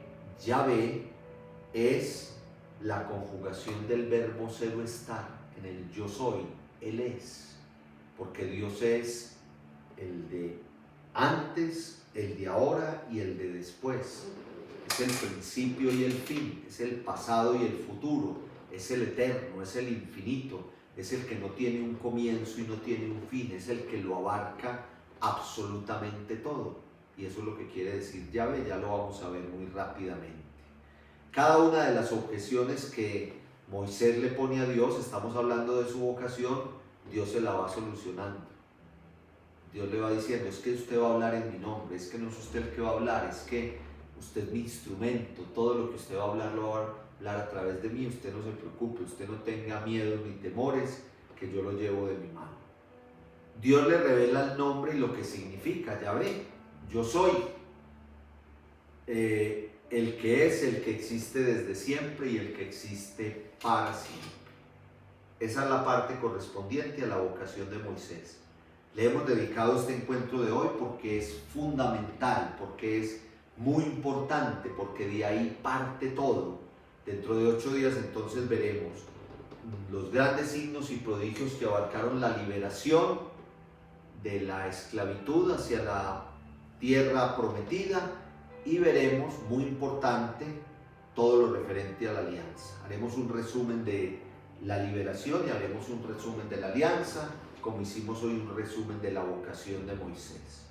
es la conjugación del verbo ser o estar. En el yo soy, Él es. Porque Dios es el de antes, el de ahora y el de después. Es el principio y el fin, es el pasado y el futuro, es el eterno, es el infinito, es el que no tiene un comienzo y no tiene un fin, es el que lo abarca absolutamente todo. Y eso es lo que quiere decir Yahvé. Ya lo vamos a ver muy rápidamente. Cada una de las objeciones que Moisés le pone a Dios, estamos hablando de su vocación, Dios se la va solucionando. Dios le va diciendo: es que usted va a hablar en mi nombre, es que no es usted el que va a hablar, es que usted es mi instrumento, todo lo que usted va a hablar lo va a hablar a través de mí. Usted no se preocupe, usted no tenga miedo ni temores, que yo lo llevo de mi mano. Dios le revela el nombre y lo que significa. Yahvé, yo soy, el que es, el que existe desde siempre y el que existe para siempre. Esa es la parte correspondiente a la vocación de Moisés. Le hemos dedicado este encuentro de hoy porque es fundamental, porque es muy importante, porque de ahí parte todo. Dentro de 8 días entonces veremos los grandes signos y prodigios que abarcaron la liberación de la esclavitud hacia la tierra prometida, y veremos, muy importante, todo lo referente a la alianza. Haremos un resumen de la liberación y haremos un resumen de la alianza, como hicimos hoy un resumen de la vocación de Moisés.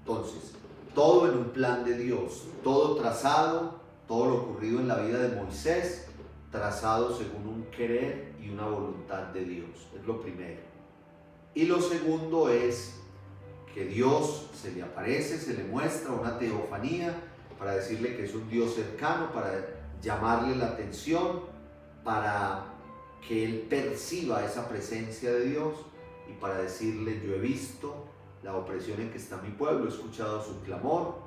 Entonces, todo en un plan de Dios, todo trazado, todo lo ocurrido en la vida de Moisés, trazado según un querer y una voluntad de Dios, es lo primero. Y lo segundo es que Dios se le aparece, se le muestra una teofanía para decirle que es un Dios cercano, para llamarle la atención, para que él perciba esa presencia de Dios y para decirle: yo he visto la opresión en que está mi pueblo, he escuchado su clamor,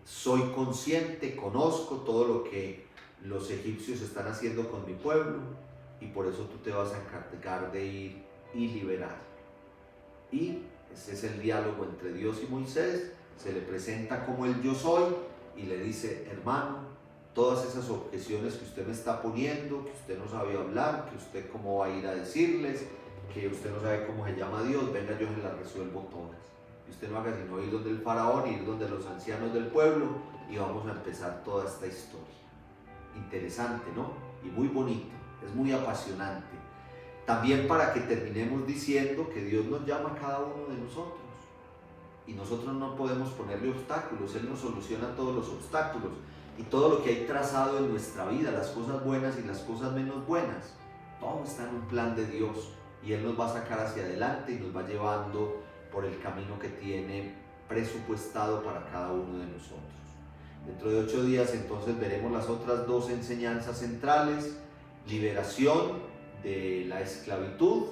soy consciente, conozco todo lo que los egipcios están haciendo con mi pueblo, y por eso tú te vas a encargar de ir y liberar. Y ese es el diálogo entre Dios y Moisés. Se le presenta como el yo soy y le dice: hermano, todas esas objeciones que usted me está poniendo, que usted no sabe hablar, que usted cómo va a ir a decirles, que usted no sabe cómo se llama Dios, venga, yo se las resuelvo todas. Y usted no haga sino ir donde el faraón, ir donde los ancianos del pueblo, y vamos a empezar toda esta historia. Interesante, ¿no? Y muy bonito, es muy apasionante. También para que terminemos diciendo que Dios nos llama a cada uno de nosotros. Y nosotros no podemos ponerle obstáculos, Él nos soluciona todos los obstáculos. Y todo lo que hay trazado en nuestra vida, las cosas buenas y las cosas menos buenas, todo está en un plan de Dios. Y Él nos va a sacar hacia adelante y nos va llevando por el camino que tiene presupuestado para cada uno de nosotros. Dentro de 8 días entonces veremos las otras 2 enseñanzas centrales: liberación de la esclavitud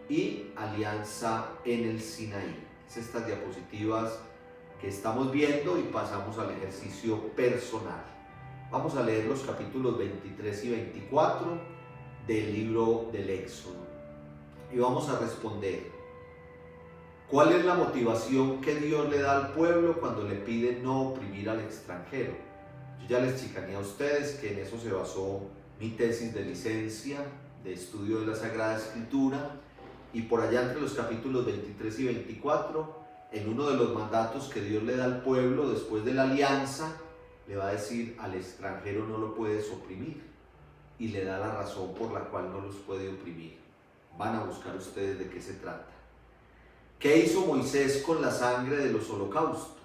y alianza en el Sinaí. Es estas diapositivas que estamos viendo y pasamos al ejercicio personal. Vamos a leer los capítulos 23 y 24 del libro del Éxodo y vamos a responder: ¿cuál es la motivación que Dios le da al pueblo cuando le pide no oprimir al extranjero? Yo ya les chicané a ustedes que en eso se basó mi tesis de licencia de estudio de la Sagrada Escritura, y por allá entre los capítulos 23 y 24, en uno de los mandatos que Dios le da al pueblo después de la alianza, le va a decir: al extranjero no lo puedes oprimir, y le da la razón por la cual no los puede oprimir. Van a buscar ustedes de qué se trata. ¿Qué hizo Moisés con la sangre de los holocaustos?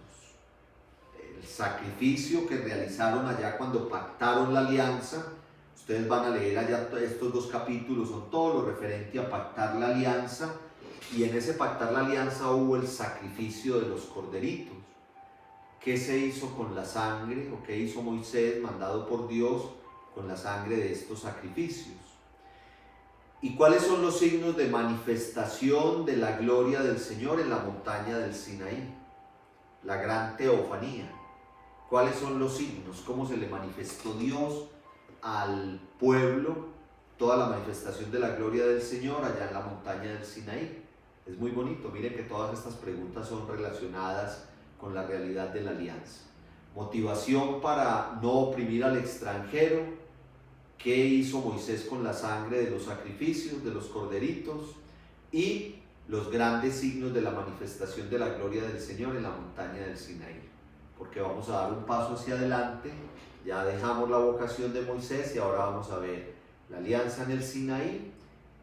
El sacrificio que realizaron allá cuando pactaron la alianza. Ustedes van a leer allá estos 2 capítulos, son todo lo referente a pactar la alianza, y en ese pactar la alianza hubo el sacrificio de los corderitos. ¿Qué se hizo con la sangre, o qué hizo Moisés mandado por Dios con la sangre de estos sacrificios? ¿Y cuáles son los signos de manifestación de la gloria del Señor en la montaña del Sinaí? La gran teofanía. ¿Cuáles son los signos? ¿Cómo se le manifestó Dios al pueblo? Toda la manifestación de la gloria del Señor allá en la montaña del Sinaí. Es muy bonito. Miren que todas estas preguntas son relacionadas con la realidad de la alianza. Motivación para no oprimir al extranjero. ¿Qué hizo Moisés con la sangre de los sacrificios, de los corderitos? Y los grandes signos de la manifestación de la gloria del Señor en la montaña del Sinaí. Porque vamos a dar un paso hacia adelante. Ya dejamos la vocación de Moisés y ahora vamos a ver la alianza en el Sinaí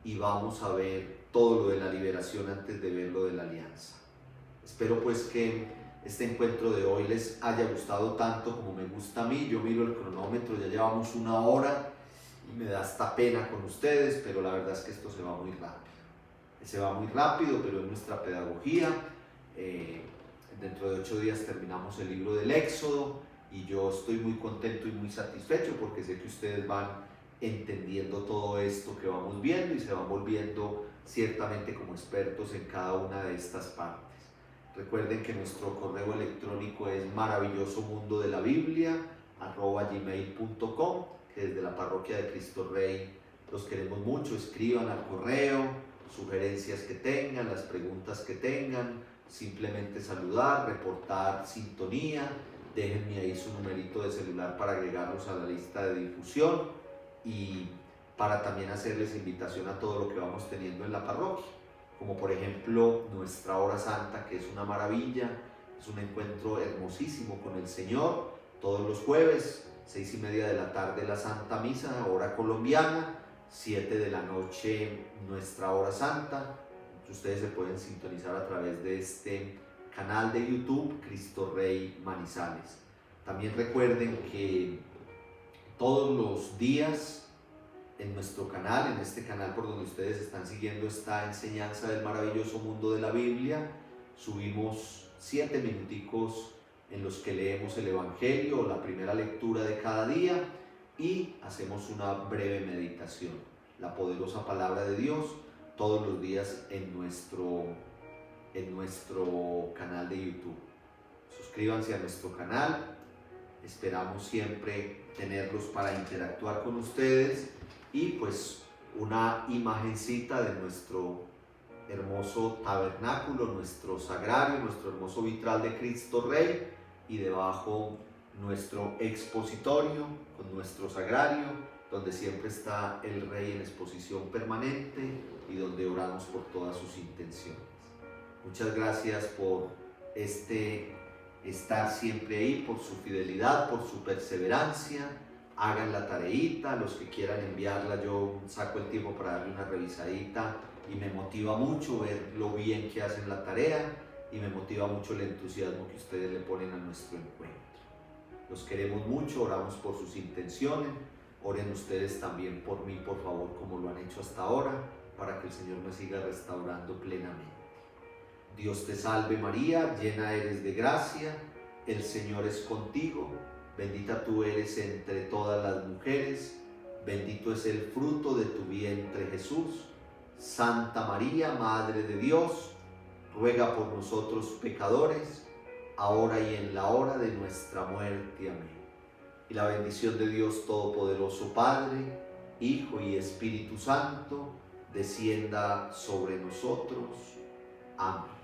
y vamos a ver todo lo de la liberación antes de ver lo de la alianza. Espero pues que este encuentro de hoy les haya gustado tanto como me gusta a mí. Yo miro el cronómetro, ya llevamos 1 hora y me da hasta pena con ustedes, pero la verdad es que esto se va muy rápido. Se va muy rápido, pero es nuestra pedagogía. Dentro de 8 días terminamos el libro del Éxodo y yo estoy muy contento y muy satisfecho porque sé que ustedes van entendiendo todo esto que vamos viendo y se van volviendo ciertamente como expertos en cada una de estas partes. Recuerden que nuestro correo electrónico es maravillosomundodelabiblia@gmail.com, que desde la parroquia de Cristo Rey Los queremos mucho, escriban al correo, sugerencias que tengan, las preguntas que tengan, simplemente saludar, reportar sintonía, déjenme ahí su numerito de celular para agregarlos a la lista de difusión y para también hacerles invitación a todo lo que vamos teniendo en la parroquia, como por ejemplo nuestra hora santa, que es una maravilla, es un encuentro hermosísimo con el Señor, todos los jueves, 6:30 de la tarde la Santa Misa, hora colombiana, 7 de la noche nuestra hora santa. Ustedes se pueden sintonizar a través de este canal de YouTube, Cristo Rey Manizales. También recuerden que todos los días en nuestro canal, en este canal por donde ustedes están siguiendo esta enseñanza del maravilloso mundo de la Biblia, subimos 7 minuticos en los que leemos el Evangelio, la primera lectura de cada día, y hacemos una breve meditación, la poderosa palabra de Dios, todos los días en nuestro canal de YouTube. Suscríbanse a nuestro canal, esperamos siempre tenerlos para interactuar con ustedes, y pues una imagencita de nuestro hermoso tabernáculo, nuestro sagrario, nuestro hermoso vitral de Cristo Rey, y debajo nuestro expositorio con nuestro sagrario, donde siempre está el Rey en exposición permanente y donde oramos por todas sus intenciones. Muchas gracias por estar siempre ahí, por su fidelidad, por su perseverancia. Hagan la tareita, los que quieran enviarla, yo saco el tiempo para darle una revisadita y me motiva mucho ver lo bien que hacen la tarea y me motiva mucho el entusiasmo que ustedes le ponen a nuestro encuentro. Los queremos mucho, oramos por sus intenciones, oren ustedes también por mí, por favor, como lo han hecho hasta ahora, para que el Señor me siga restaurando plenamente. Dios te salve María, llena eres de gracia, el Señor es contigo, bendita tú eres entre todas las mujeres, bendito es el fruto de tu vientre Jesús. Santa María, Madre de Dios, ruega por nosotros pecadores, ahora y en la hora de nuestra muerte. Amén. Y la bendición de Dios Todopoderoso, Padre, Hijo y Espíritu Santo, descienda sobre nosotros. Amén.